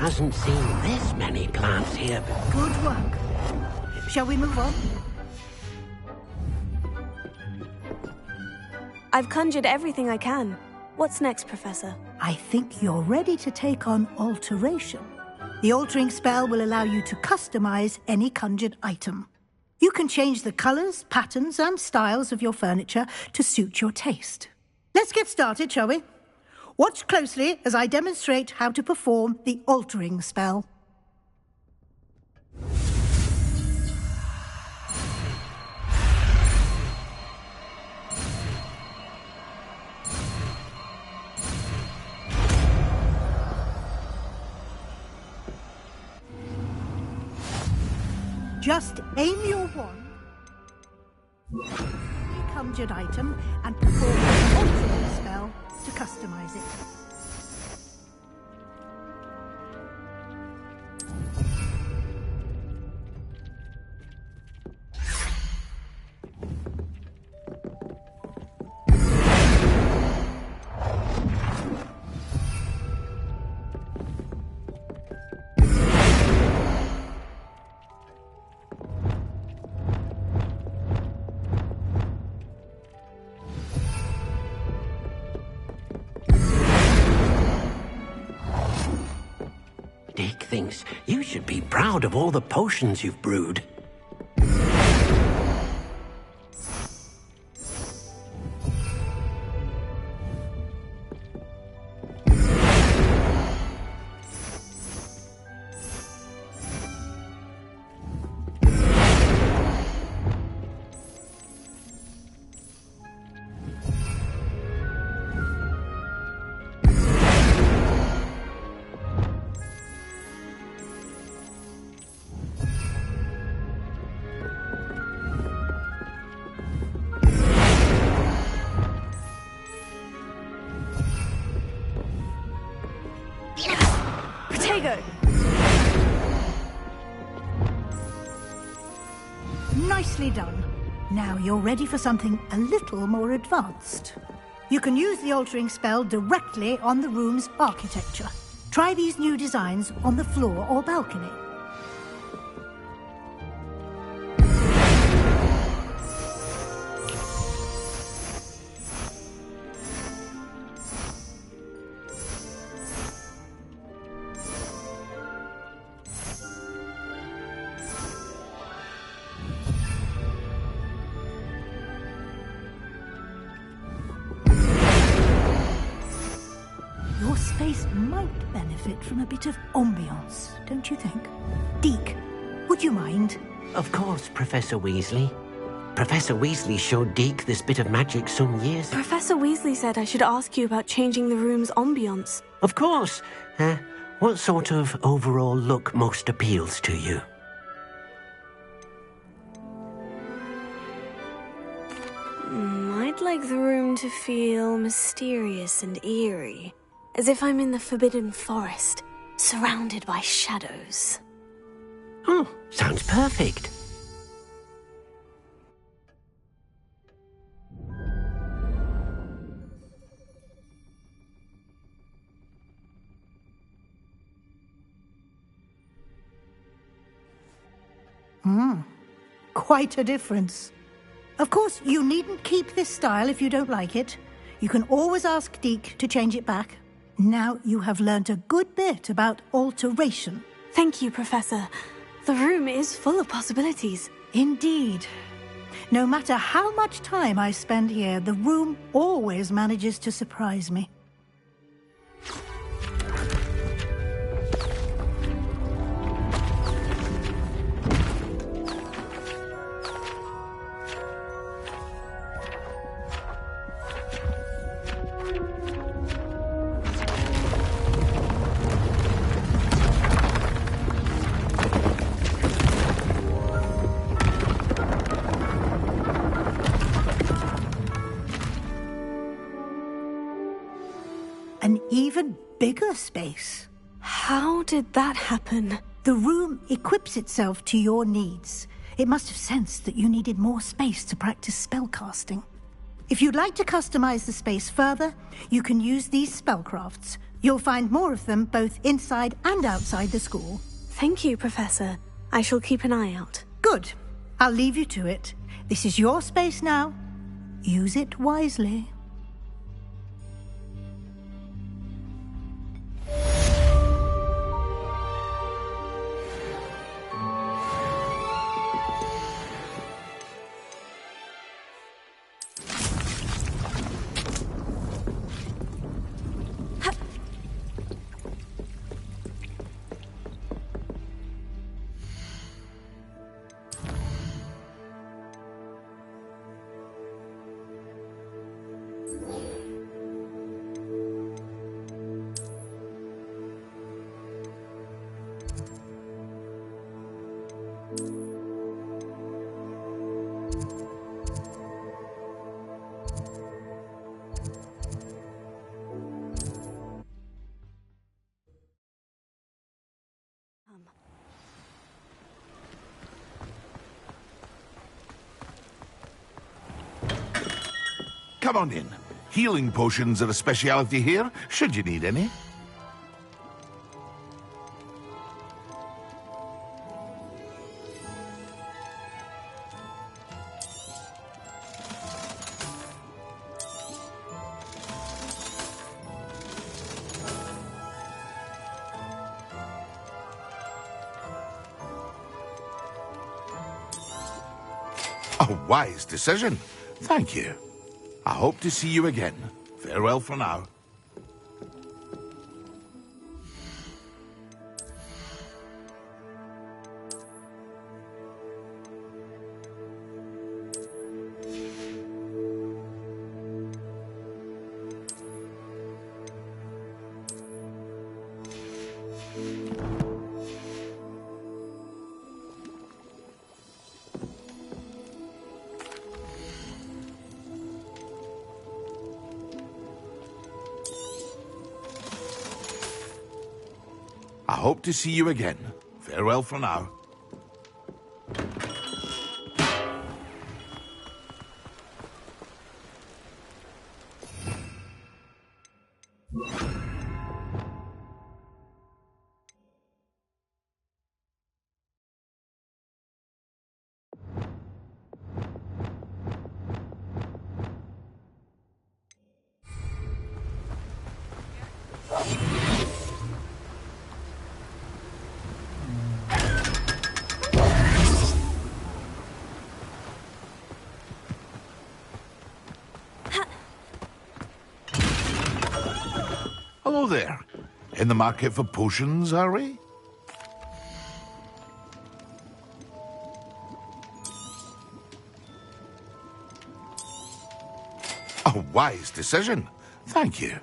S5: Hasn't seen this many plants here before.
S12: Good work. Shall we move on?
S2: I've conjured everything I can. What's next, Professor?
S12: I think you're ready to take on alteration. The altering spell will allow you to customize any conjured item. You can change the colors, patterns, and styles of your furniture to suit your taste. Let's get started, shall we? Watch closely as I demonstrate how to perform the altering spell. Just aim your wand, a conjured item, and perform the altering spell to customize it.
S5: Dick thinks you should be proud of all the potions you've brewed. Nicely done. Now you're ready for something a little more advanced. You can use the altering spell directly on the room's architecture. Try these new designs on the floor or balcony. Your space might benefit from a bit of ambiance, don't you think? Deke, would you mind? Of course, Professor Weasley. Professor Weasley showed Deke this bit of magic some years ago.
S2: Professor Weasley said I should ask you about changing the room's ambiance.
S5: Of course. What sort of overall look most appeals to you?
S2: I'd like the room to feel mysterious and eerie, as if I'm in the Forbidden Forest, surrounded by shadows.
S5: Oh, sounds perfect.
S12: Quite a difference. Of course, you needn't keep this style if you don't like it. You can always ask Deke to change it back. Now you have learnt a good bit about alteration.
S2: Thank you, Professor. The room is full of possibilities.
S12: Indeed. No matter how much time I spend here, the room always manages to surprise me. An even bigger space.
S2: How did that happen?
S12: The room equips itself to your needs. It must have sensed that you needed more space to practice spellcasting. If you'd like to customize the space further, you can use these spellcrafts. You'll find more of them both inside and outside the school.
S2: Thank you, Professor. I shall keep an eye out.
S12: Good. I'll leave you to it. This is your space now. Use it wisely.
S4: Come on in. Healing potions are a speciality here, should you need any. A wise decision. Thank you. I hope to see you again. Farewell for now. I hope to see you again. Farewell for now. Hello there. In the market for potions, are we? A wise decision. Thank you.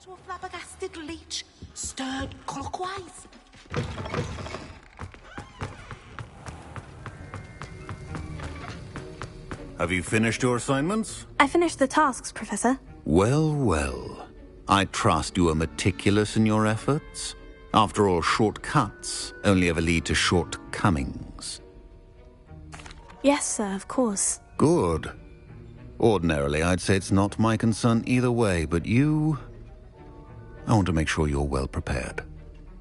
S9: to a flabbergasted leech, stirred clockwise.
S14: Have you finished your assignments?
S2: I finished the tasks, Professor.
S14: Well, well. I trust you are meticulous in your efforts. After all, shortcuts only ever lead to shortcomings.
S2: Yes, sir, of course.
S14: Good. Ordinarily, I'd say it's not my concern either way, but you... I want to make sure you're well prepared.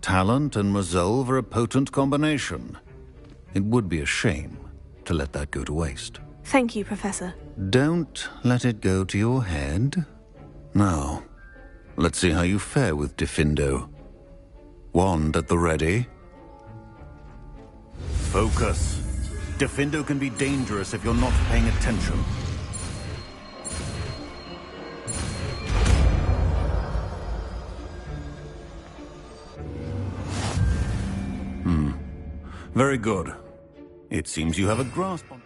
S14: Talent and resolve are a potent combination. It would be a shame to let that go to waste.
S2: Thank you, Professor.
S14: Don't let it go to your head. Now, let's see how you fare with Diffindo. Wand at the ready. Focus. Diffindo can be dangerous if you're not paying attention. Very good. It seems you have a grasp on...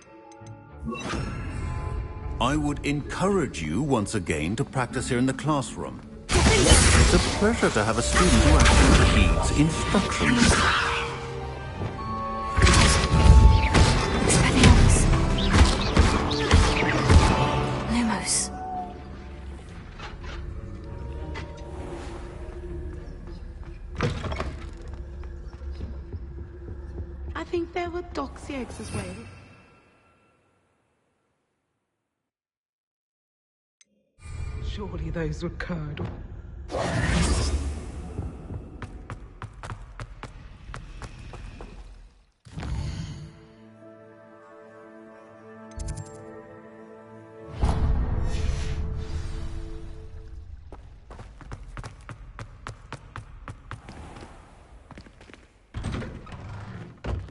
S14: I would encourage you once again to practice here in the classroom. It's a pleasure to have a student who actually heeds instructions.
S2: Lumos.
S17: I think there were doxy eggs as well. Surely those were curdle.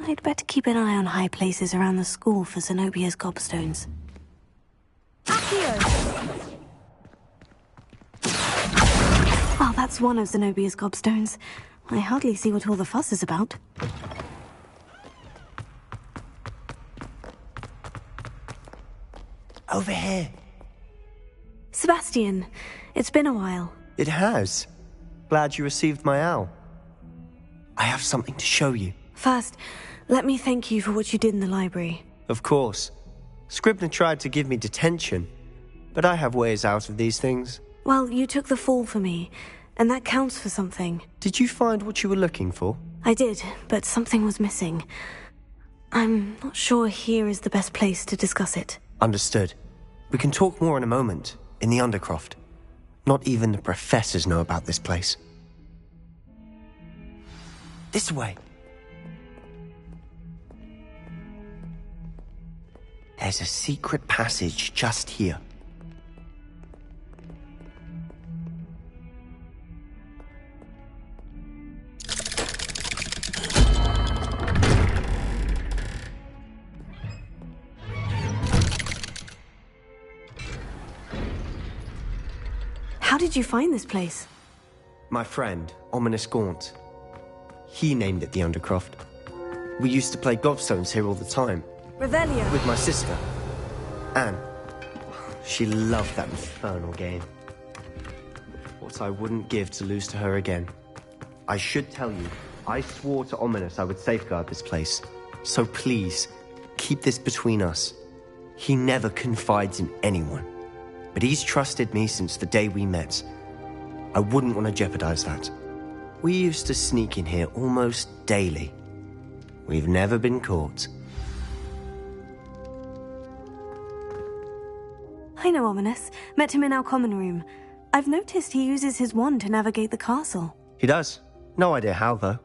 S2: I'd better keep an eye on high places around the school for Zenobia's gobstones. Oh, that's one of Zenobia's gobstones. I hardly see what all the fuss is about.
S11: Over here.
S2: Sebastian, it's been a while.
S11: It has. Glad you received my owl. I have something to show you.
S2: First, let me thank you for what you did in the library.
S11: Of course. Scribner tried to give me detention, but I have ways out of these things.
S2: Well, you took the fall for me, and that counts for something.
S11: Did you find what you were looking for?
S2: I did, but something was missing. I'm not sure here is the best place to discuss it.
S11: Understood. We can talk more in a moment, in the Undercroft. Not even the professors know about this place. This way. There's a secret passage just here.
S2: How did you find this place?
S11: My friend, Ominous Gaunt. He named it the Undercroft. We used to play gobstones here all the time.
S2: Revelio.
S11: With my sister, Anne. She loved that infernal game. What I wouldn't give to lose to her again. I should tell you, I swore to Ominous I would safeguard this place. So please, keep this between us. He never confides in anyone. But he's trusted me since the day we met. I wouldn't want to jeopardize that. We used to sneak in here almost daily. We've never been caught.
S2: I know Ominous. Met him in our common room. I've noticed he uses his wand to navigate the castle.
S11: He does. No idea how, though.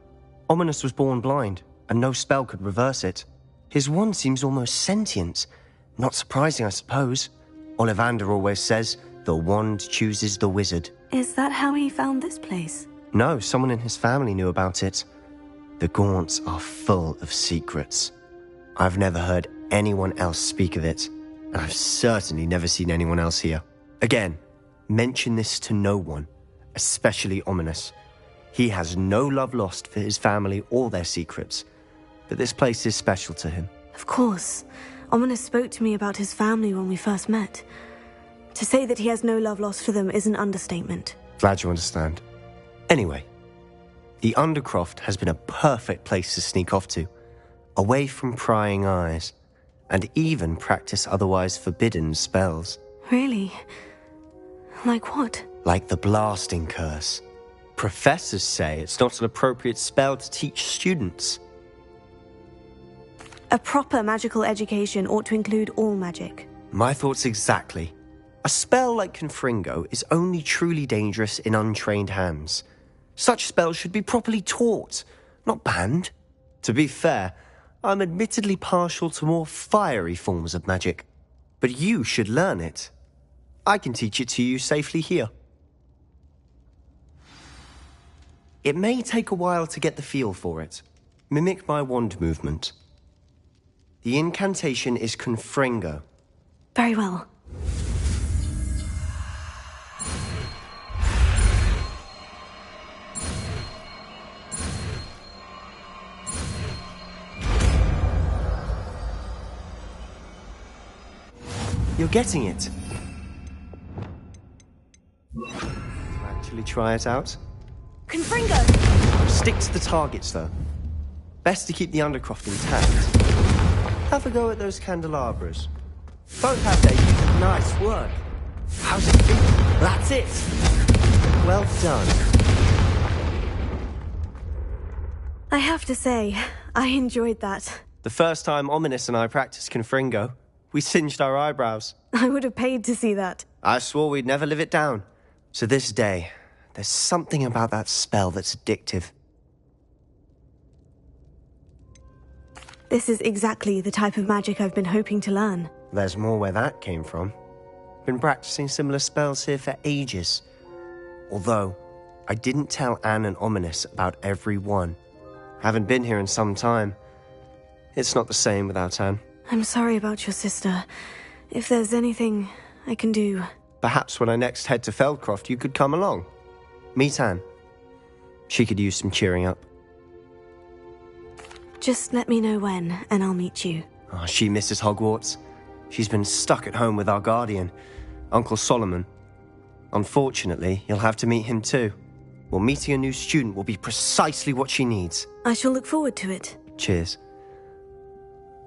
S11: Ominous was born blind, and no spell could reverse it. His wand seems almost sentient. Not surprising, I suppose. Ollivander always says, the wand chooses the wizard.
S2: Is that how he found this place?
S11: No, someone in his family knew about it. The Gaunts are full of secrets. I've never heard anyone else speak of it, and I've certainly never seen anyone else here. Again, mention this to no one, especially Ominous. He has no love lost for his family or their secrets, but this place is special to him.
S2: Of course. Ominous spoke to me about his family when we first met. To say that he has no love lost for them is an understatement.
S11: Glad you understand. Anyway, the Undercroft has been a perfect place to sneak off to, away from prying eyes, and even practice otherwise forbidden spells.
S2: Really? Like what?
S11: Like the blasting curse. Professors say it's not an appropriate spell to teach students.
S2: A proper magical education ought to include all magic.
S11: My thoughts exactly. A spell like Confringo is only truly dangerous in untrained hands. Such spells should be properly taught, not banned. To be fair, I'm admittedly partial to more fiery forms of magic. But you should learn it. I can teach it to you safely here. It may take a while to get the feel for it. Mimic my wand movement. The incantation is Confringo.
S2: Very well.
S11: You're getting it. Actually try it out.
S2: Confringo!
S11: Stick to the targets, though. Best to keep the Undercroft intact. Have a go at those candelabras. Both have their use. Nice work. How's it feel? That's it. Well done.
S2: I have to say, I enjoyed that.
S11: The first time Ominous and I practiced Confringo, we singed our eyebrows.
S2: I would have paid to see that.
S11: I swore we'd never live it down. So this day, there's something about that spell that's addictive.
S2: This is exactly the type of magic I've been hoping to learn.
S11: There's more where that came from. Been practicing similar spells here for ages. Although, I didn't tell Anne and Ominous about every one. Haven't been here in some time. It's not the same without Anne.
S2: I'm sorry about your sister. If there's anything I can do...
S11: Perhaps when I next head to Feldcroft, you could come along. Meet Anne. She could use some cheering up.
S2: Just let me know when, and I'll meet you.
S11: Oh, she misses Hogwarts. She's been stuck at home with our guardian, Uncle Solomon. Unfortunately, you'll have to meet him too. Well, meeting a new student will be precisely what she needs.
S2: I shall look forward to it.
S11: Cheers.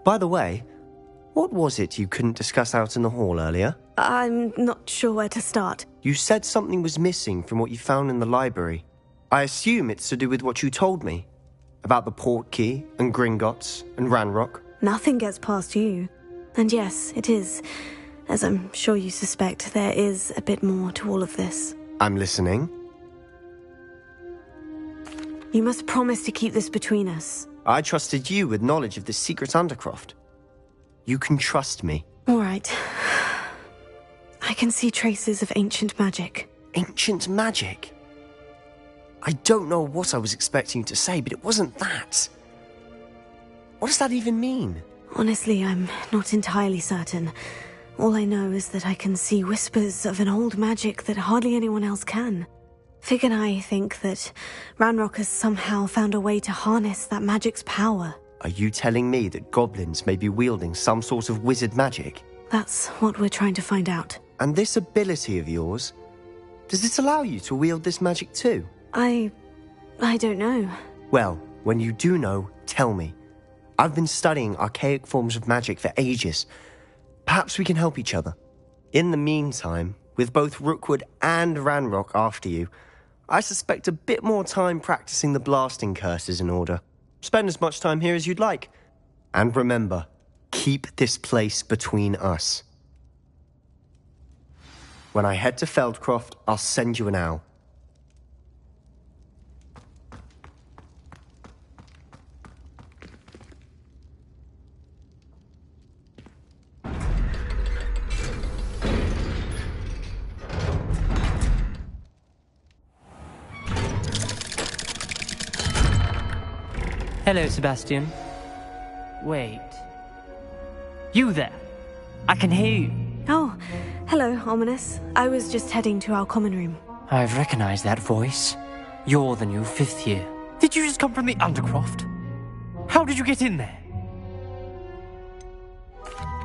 S11: By the way, what was it you couldn't discuss out in the hall earlier?
S2: I'm not sure where to start.
S11: You said something was missing from what you found in the library. I assume it's to do with what you told me. About the port key, and Gringotts, and Ranrock.
S2: Nothing gets past you. And yes, it is. As I'm sure you suspect, there is a bit more to all of this.
S11: I'm listening.
S2: You must promise to keep this between us.
S11: I trusted you with knowledge of the secret Undercroft. You can trust me.
S2: All right. I can see traces of ancient magic.
S11: Ancient magic? I don't know what I was expecting you to say, but it wasn't that. What does that even mean?
S2: Honestly, I'm not entirely certain. All I know is that I can see whispers of an old magic that hardly anyone else can. Fig and I think that Ranrock has somehow found a way to harness that magic's power.
S11: Are you telling me that goblins may be wielding some sort of wizard magic?
S2: That's what we're trying to find out.
S11: And this ability of yours, does it allow you to wield this magic too?
S2: I don't know.
S11: Well, when you do know, tell me. I've been studying archaic forms of magic for ages. Perhaps we can help each other. In the meantime, with both Rookwood and Ranrock after you, I suspect a bit more time practicing the blasting curse is in order. Spend as much time here as you'd like. And remember, keep this place between us. When I head to Feldcroft, I'll send you an owl.
S18: Hello, Sebastian. Wait. You there? I can hear you.
S2: Oh, hello, Ominous. I was just heading to our common room.
S18: I've recognized that voice. You're the new 5th year. Did you just come from the Undercroft? How did you get in there?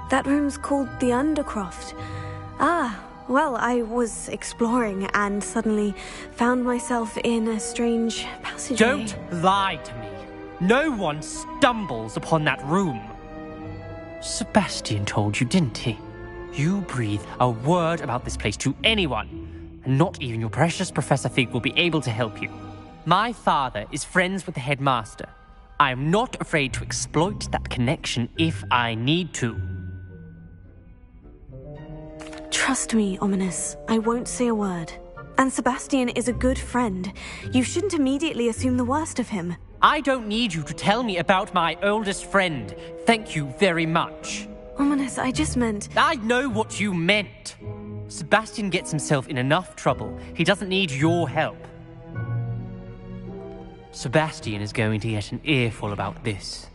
S2: That room's called the Undercroft. Ah, Well, I was exploring and suddenly found myself in a strange passageway.
S18: Don't lie to me. No one stumbles upon that room. Sebastian told you, didn't he? You breathe a word about this place to anyone, and not even your precious Professor Fig will be able to help you. My father is friends with the headmaster. I am not afraid to exploit that connection if I need to.
S2: Trust me, Ominous. I won't say a word. And Sebastian is a good friend. You shouldn't immediately assume the worst of him.
S18: I don't need you to tell me about my oldest friend. Thank you very much.
S2: Ominous, I just meant...
S18: I know what you meant. Sebastian gets himself in enough trouble. He doesn't need your help. Sebastian is going to get an earful about this.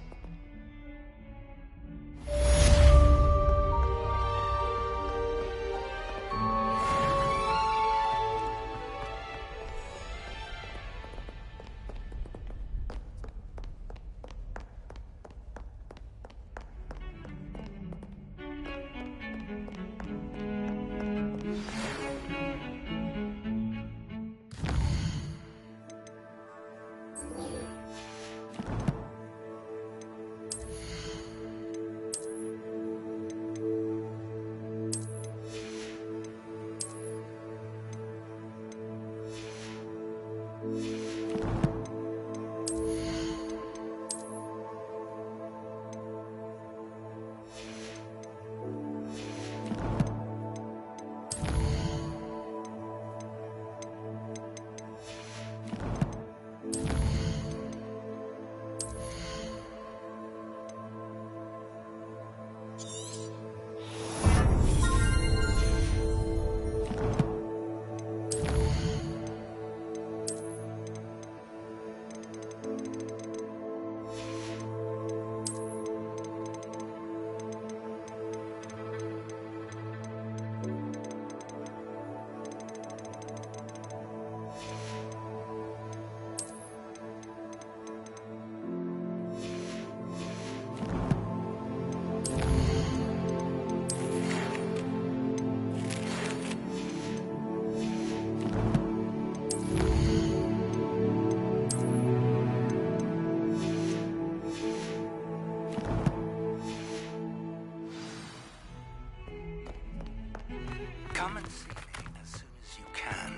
S19: Come and see me as soon as you can.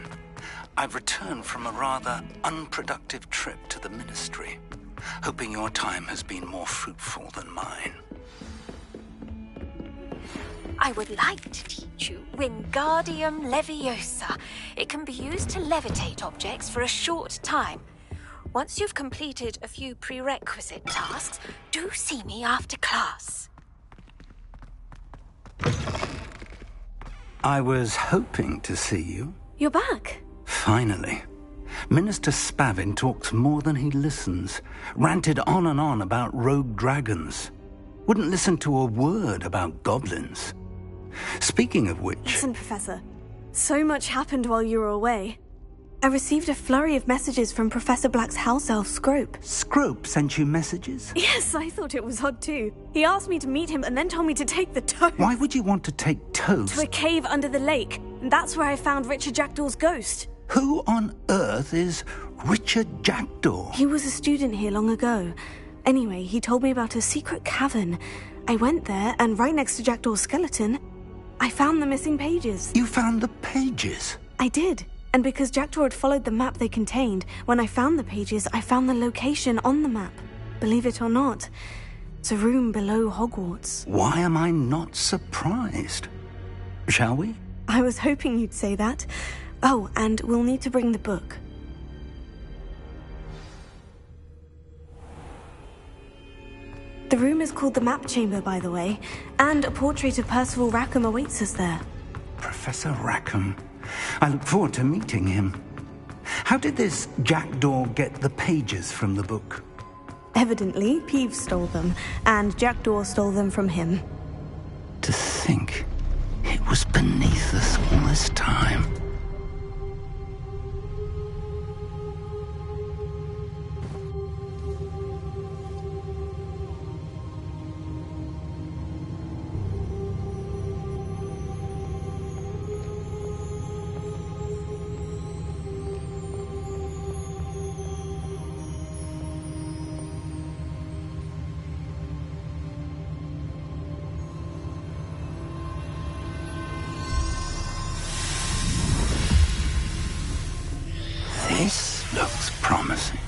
S19: I've returned from a rather unproductive trip to the Ministry, hoping your time has been more fruitful than mine.
S6: I would like to teach you Wingardium Leviosa. It can be used to levitate objects for a short time. Once you've completed a few prerequisite tasks, do see me after class.
S19: I was hoping to see you.
S2: You're back.
S19: Finally. Minister Spavin talks more than he listens. Ranted on and on about rogue dragons. Wouldn't listen to a word about goblins. Speaking of which...
S2: Listen, Professor. So much happened while you were away. I received a flurry of messages from Professor Black's house elf, Scrope.
S19: Scrope sent you messages?
S2: Yes, I thought it was odd too. He asked me to meet him and then told me to take the toast.
S19: Why would you want to take toast?
S2: To a cave under the lake. And that's where I found Richard Jackdaw's ghost.
S19: Who on earth is Richard Jackdaw?
S2: He was a student here long ago. Anyway, he told me about a secret cavern. I went there, and right next to Jackdaw's skeleton, I found the missing pages.
S19: You found the pages?
S2: I did. And because Jackdaw had followed the map they contained, when I found the pages, I found the location on the map. Believe it or not, it's a room below Hogwarts.
S19: Why am I not surprised? Shall we?
S2: I was hoping you'd say that. Oh, and we'll need to bring the book. The room is called the Map Chamber, by the way, and a portrait of Percival Rackham awaits us there.
S19: Professor Rackham. I look forward to meeting him. How did this Jackdaw get the pages from the book?
S2: Evidently, Peeves stole them, and Jackdaw stole them from him.
S19: To think it was beneath us all this time. This looks promising.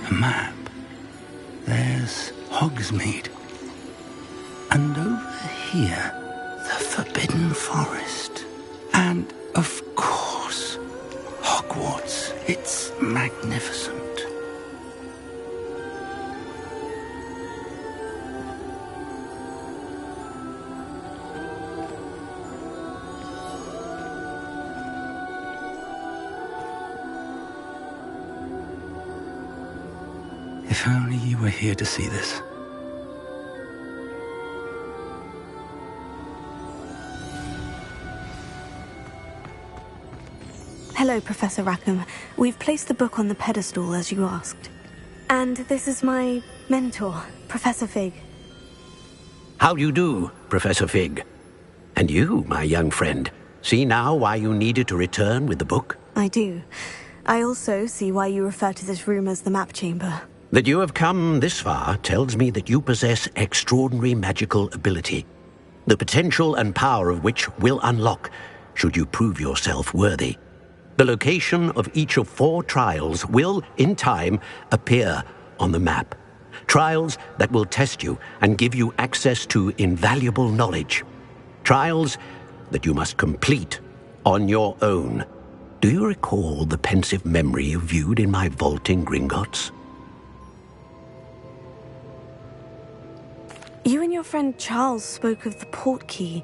S19: A map. There's Hogsmeade. And over here, the Forbidden Forest. And, of course, Hogwarts. It's magnificent. If only you were here to see this.
S2: Hello, Professor Rackham. We've placed the book on the pedestal as you asked. And this is my mentor, Professor Fig.
S5: How do you do, Professor Fig? And you, my young friend, see now why you needed to return with the book?
S2: I do. I also see why you refer to this room as the map chamber.
S5: That you have come this far tells me that you possess extraordinary magical ability, the potential and power of which will unlock should you prove yourself worthy. The location of each of 4 trials will, in time, appear on the map. Trials that will test you and give you access to invaluable knowledge. Trials that you must complete on your own. Do you recall the pensive memory you viewed in my vault in Gringotts?
S2: You and your friend Charles spoke of the portkey,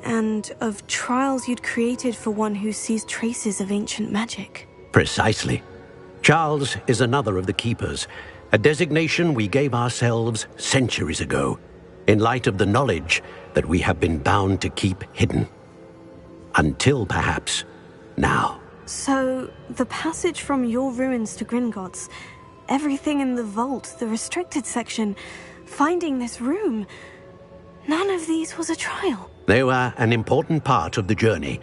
S2: and of trials you'd created for one who sees traces of ancient magic.
S5: Precisely. Charles is another of the Keepers, a designation we gave ourselves centuries ago, in light of the knowledge that we have been bound to keep hidden. Until, perhaps, now.
S2: So, the passage from your ruins to Gringotts, everything in the vault, the restricted section, finding this room, none of these was a trial.
S5: They were an important part of the journey,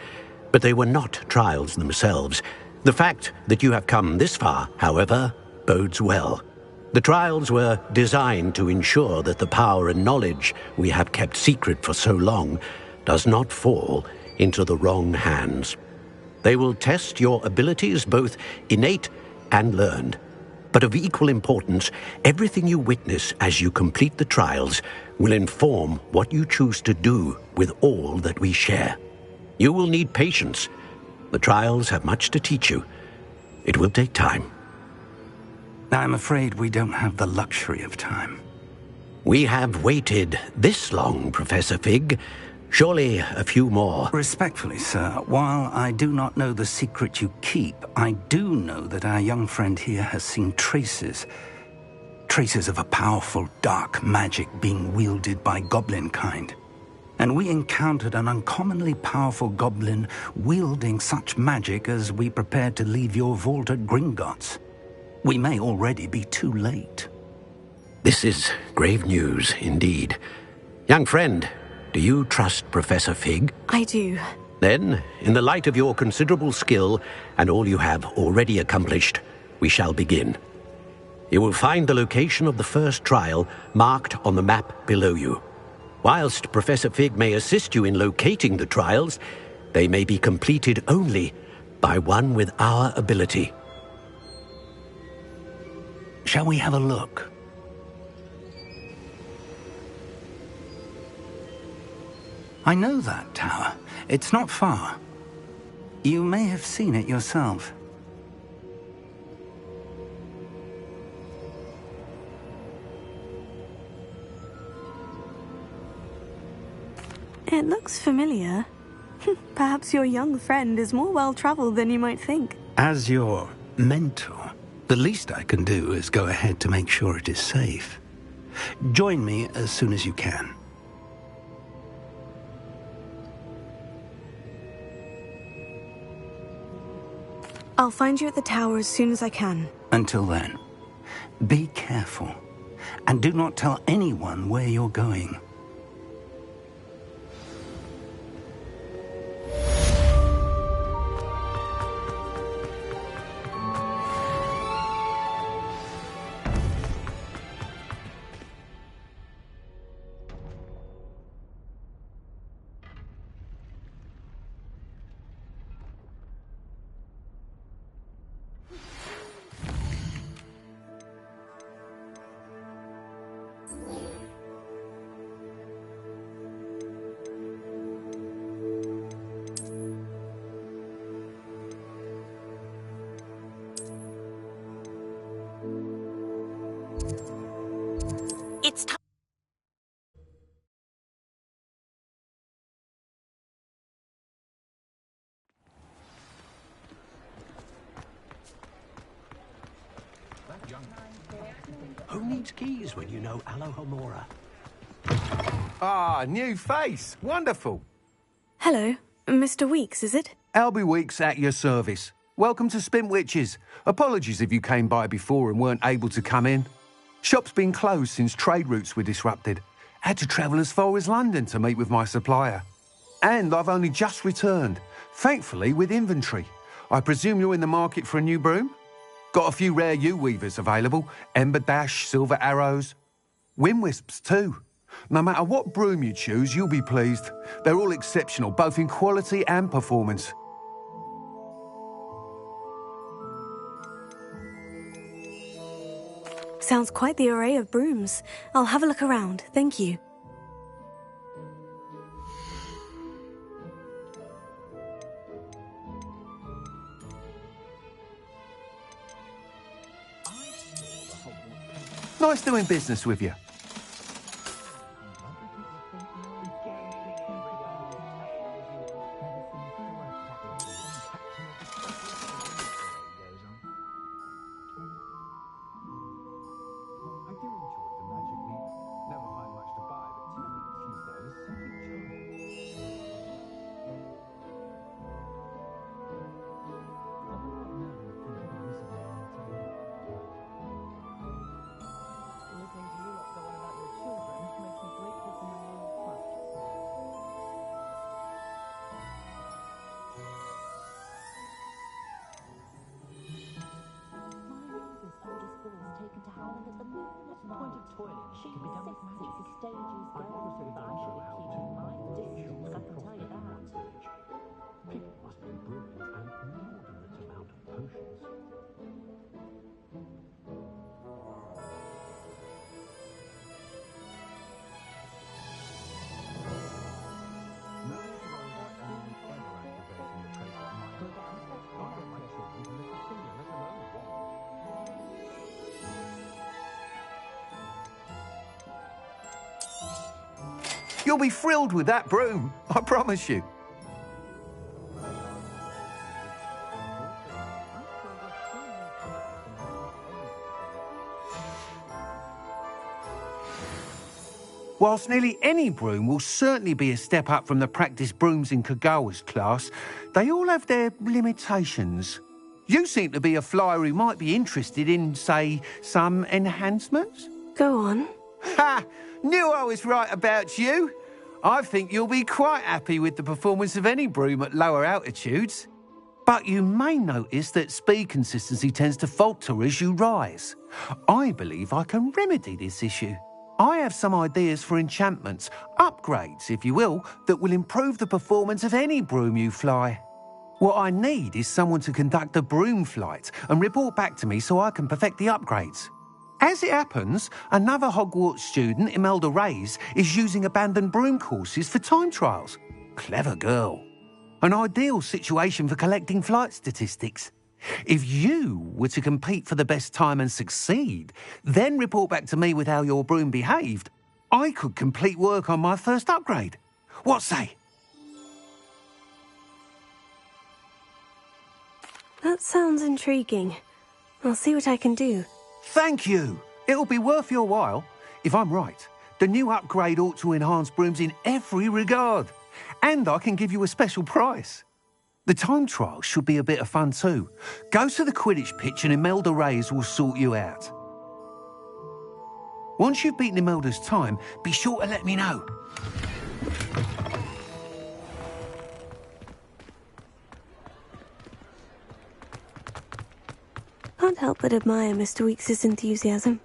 S5: but they were not trials themselves. The fact that you have come this far, however, bodes well. The trials were designed to ensure that the power and knowledge we have kept secret for so long does not fall into the wrong hands. They will test your abilities, both innate and learned. But of equal importance, everything you witness as you complete the trials will inform what you choose to do with all that we share. You will need patience. The trials have much to teach you. It will take time.
S19: I'm afraid we don't have the luxury of time.
S5: We have waited this long, Professor Fig. Surely a few more.
S19: Respectfully, sir, while I do not know the secret you keep, I do know that our young friend here has seen traces of a powerful dark magic being wielded by goblin kind. And we encountered an uncommonly powerful goblin wielding such magic as we prepared to leave your vault at Gringotts. We may already be too late.
S5: This is grave news indeed. Young friend, do you trust Professor Fig?
S2: I do.
S5: Then, in the light of your considerable skill and all you have already accomplished, we shall begin. You will find the location of the first trial marked on the map below you. Whilst Professor Fig may assist you in locating the trials, they may be completed only by one with our ability.
S19: Shall we have a look? I know that tower. It's not far. You may have seen it yourself.
S2: It looks familiar. Perhaps your young friend is more well-traveled than you might think.
S19: As your mentor, the least I can do is go ahead to make sure it is safe. Join me as soon as you can.
S2: I'll find you at the tower as soon as I can.
S19: Until then, be careful. And do not tell anyone where you're going.
S6: It's time.
S5: Who needs keys when you know Alohomora?
S20: Ah, new face. Wonderful.
S2: Hello, Mr. Weeks, is it?
S20: Albie Weeks at your service. Welcome to Spin Witches. Apologies if you came by before and weren't able to come in. Shop's been closed since trade routes were disrupted. Had to travel as far as London to meet with my supplier. And I've only just returned, thankfully with inventory. I presume you're in the market for a new broom? Got a few rare U-weavers available. Ember Dash, Silver Arrows. Wind Wisps too. No matter what broom you choose, you'll be pleased. They're all exceptional, both in quality and performance.
S2: Sounds quite the array of brooms. I'll have a look around, thank you.
S20: Nice doing business with you. You'll be thrilled with that broom, I promise you. Whilst nearly any broom will certainly be a step up from the practice brooms in Kagawa's class, they all have their limitations. You seem to be a flyer who might be interested in, say, some enhancements?
S2: Go on.
S20: Ha! Knew I was right about you. I think you'll be quite happy with the performance of any broom at lower altitudes. But you may notice that speed consistency tends to falter as you rise. I believe I can remedy this issue. I have some ideas for enchantments, upgrades, if you will, that will improve the performance of any broom you fly. What I need is someone to conduct a broom flight and report back to me so I can perfect the upgrades. As it happens, another Hogwarts student, Imelda Reyes, is using abandoned broom courses for time trials. Clever girl. An ideal situation for collecting flight statistics. If you were to compete for the best time and succeed, then report back to me with how your broom behaved, I could complete work on my first upgrade. What say?
S2: That sounds intriguing. I'll see what I can do.
S20: Thank you. It'll be worth your while. If I'm right, the new upgrade ought to enhance brooms in every regard. And I can give you a special price. The time trial should be a bit of fun too. Go to the Quidditch pitch and Imelda Reyes will sort you out. Once you've beaten Imelda's time, be sure to let me know.
S2: Can't help but admire Mr. Weekes' enthusiasm.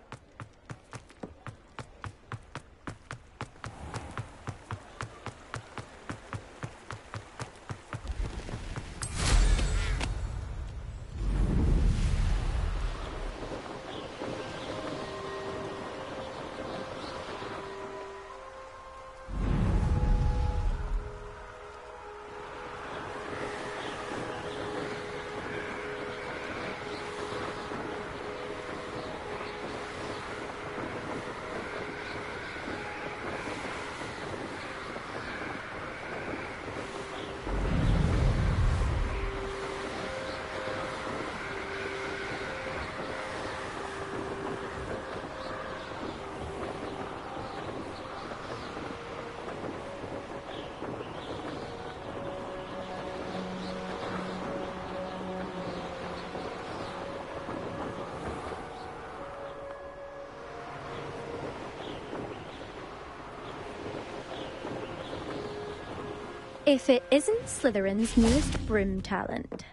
S21: If it isn't Slytherin's newest broom talent.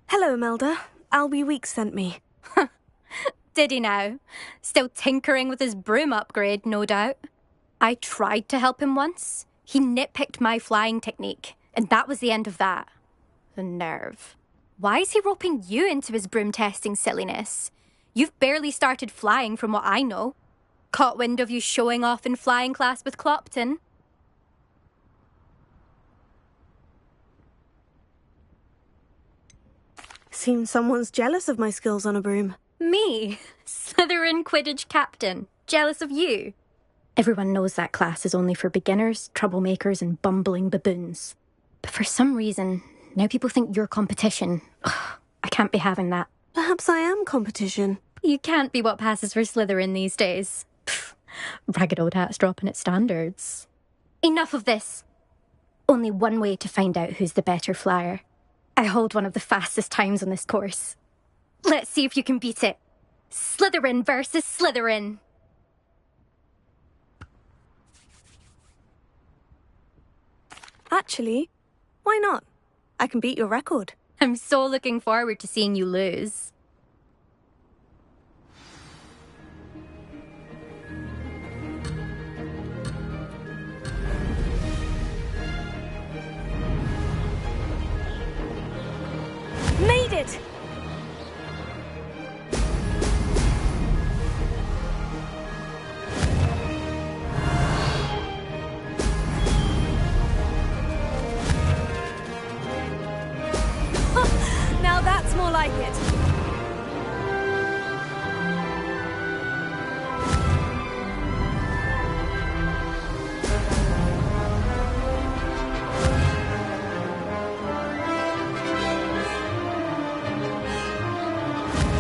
S2: Hello, Imelda. Albie Weeks sent me.
S21: Did he now? Still tinkering with his broom upgrade, no doubt. I tried to help him once. He nitpicked my flying technique, and that was the end of that. The nerve. Why is he roping you into his broom testing silliness? You've barely started flying from what I know. Caught wind of you showing off in flying class with Clopton.
S2: Seems someone's jealous of my skills on a broom.
S21: Me? Slytherin Quidditch captain. Jealous of you? Everyone knows that class is only for beginners, troublemakers and bumbling baboons. But for some reason, now people think you're competition. Ugh, I can't be having that.
S2: Perhaps I am competition.
S21: You can't be what passes for Slytherin these days. Pfft, ragged old hat's dropping its standards. Enough of this. Only one way to find out who's the better flyer. I hold one of the fastest times on this course. Let's see if you can beat it. Slytherin versus Slytherin.
S2: Actually, why not? I can beat your record.
S21: I'm so looking forward to seeing you lose.
S2: Made it! Now that's more like it.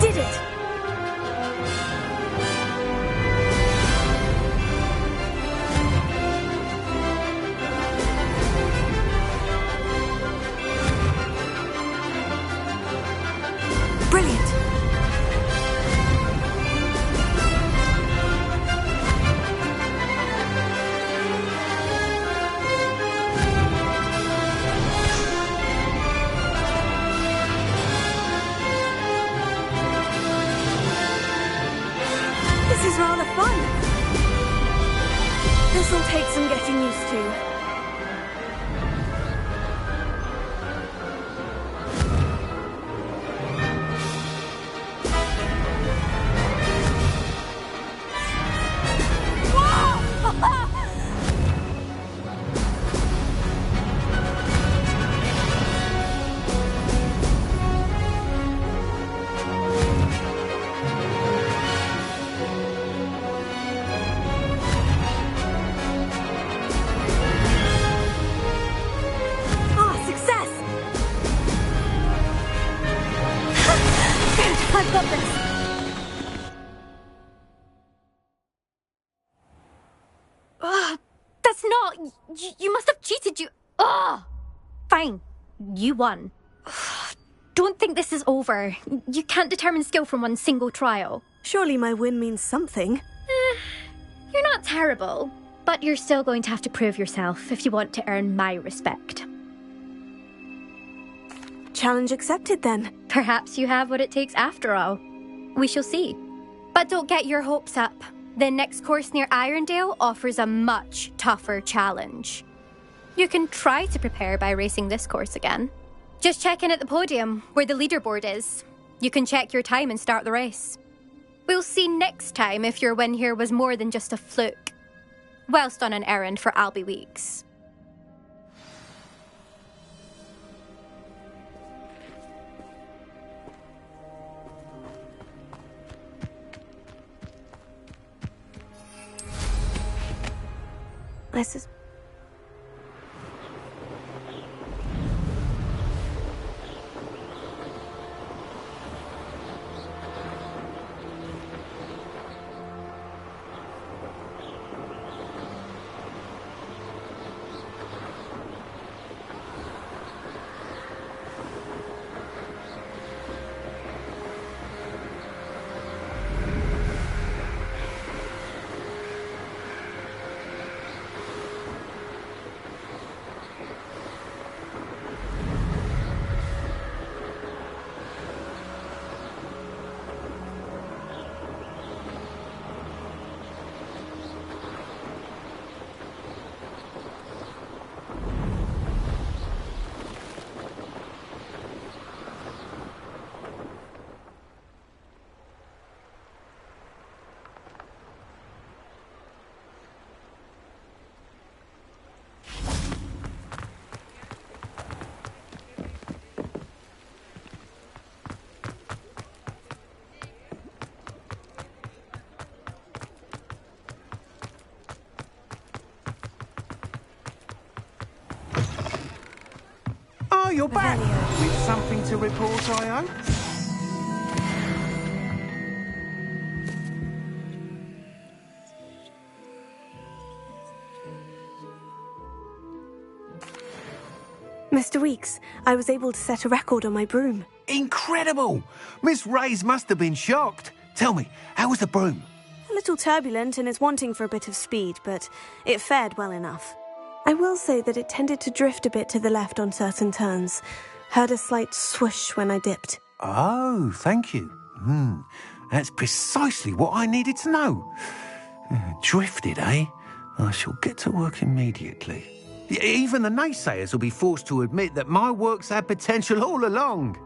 S2: Did it! Brilliant! This is rather fun. This'll take some getting used to. I've got this!
S21: That's not... You must have cheated, you... Oh! Fine. You won. Don't think this is over. You can't determine skill from one single trial.
S2: Surely my win means something.
S21: You're not terrible, but you're still going to have to prove yourself if you want to earn my respect.
S2: Challenge accepted, then.
S21: Perhaps you have what it takes after all. We shall see. But don't get your hopes up. The next course near Irondale offers a much tougher challenge. You can try to prepare by racing this course again. Just check in at the podium, where the leaderboard is. You can check your time and start the race. We'll see next time if your win here was more than just a fluke. Whilst on an errand for Albie Weeks.
S2: This is...
S20: Oh, you're back! With something to report, I hope?
S2: Mr. Weeks, I was able to set a record on my broom.
S20: Incredible! Miss Reyes must have been shocked. Tell me, how was the broom?
S2: A little turbulent and is wanting for a bit of speed, but it fared well enough. I will say that it tended to drift a bit to the left on certain turns. Heard a slight swoosh when I dipped.
S20: Oh, thank you. That's precisely what I needed to know. Drifted, eh? I shall get to work immediately. Even the naysayers will be forced to admit that my work's had potential all along.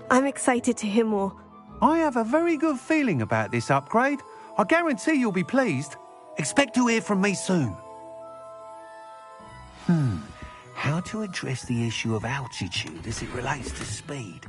S2: I'm excited to hear more.
S20: I have a very good feeling about this upgrade. I guarantee you'll be pleased. Expect to hear from me soon. How to address the issue of altitude as it relates to speed?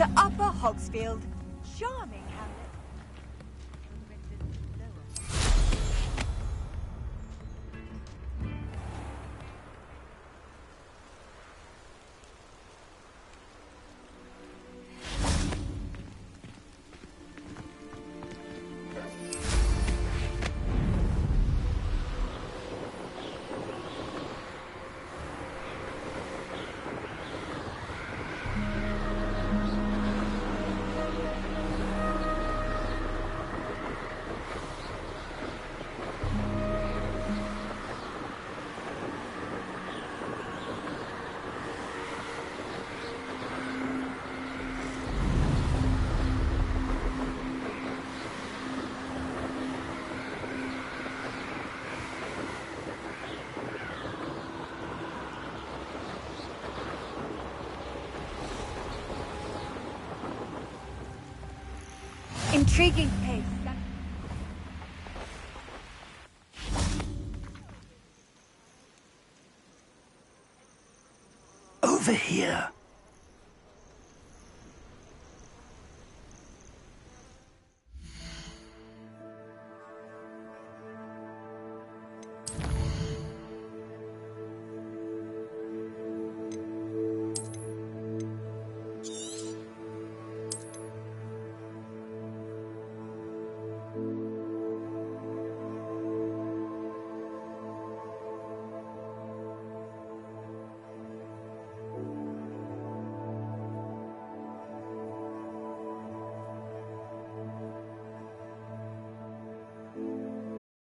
S13: to Upper Hogsfield. Charming hamlet. Intriguing pace.
S19: Over here.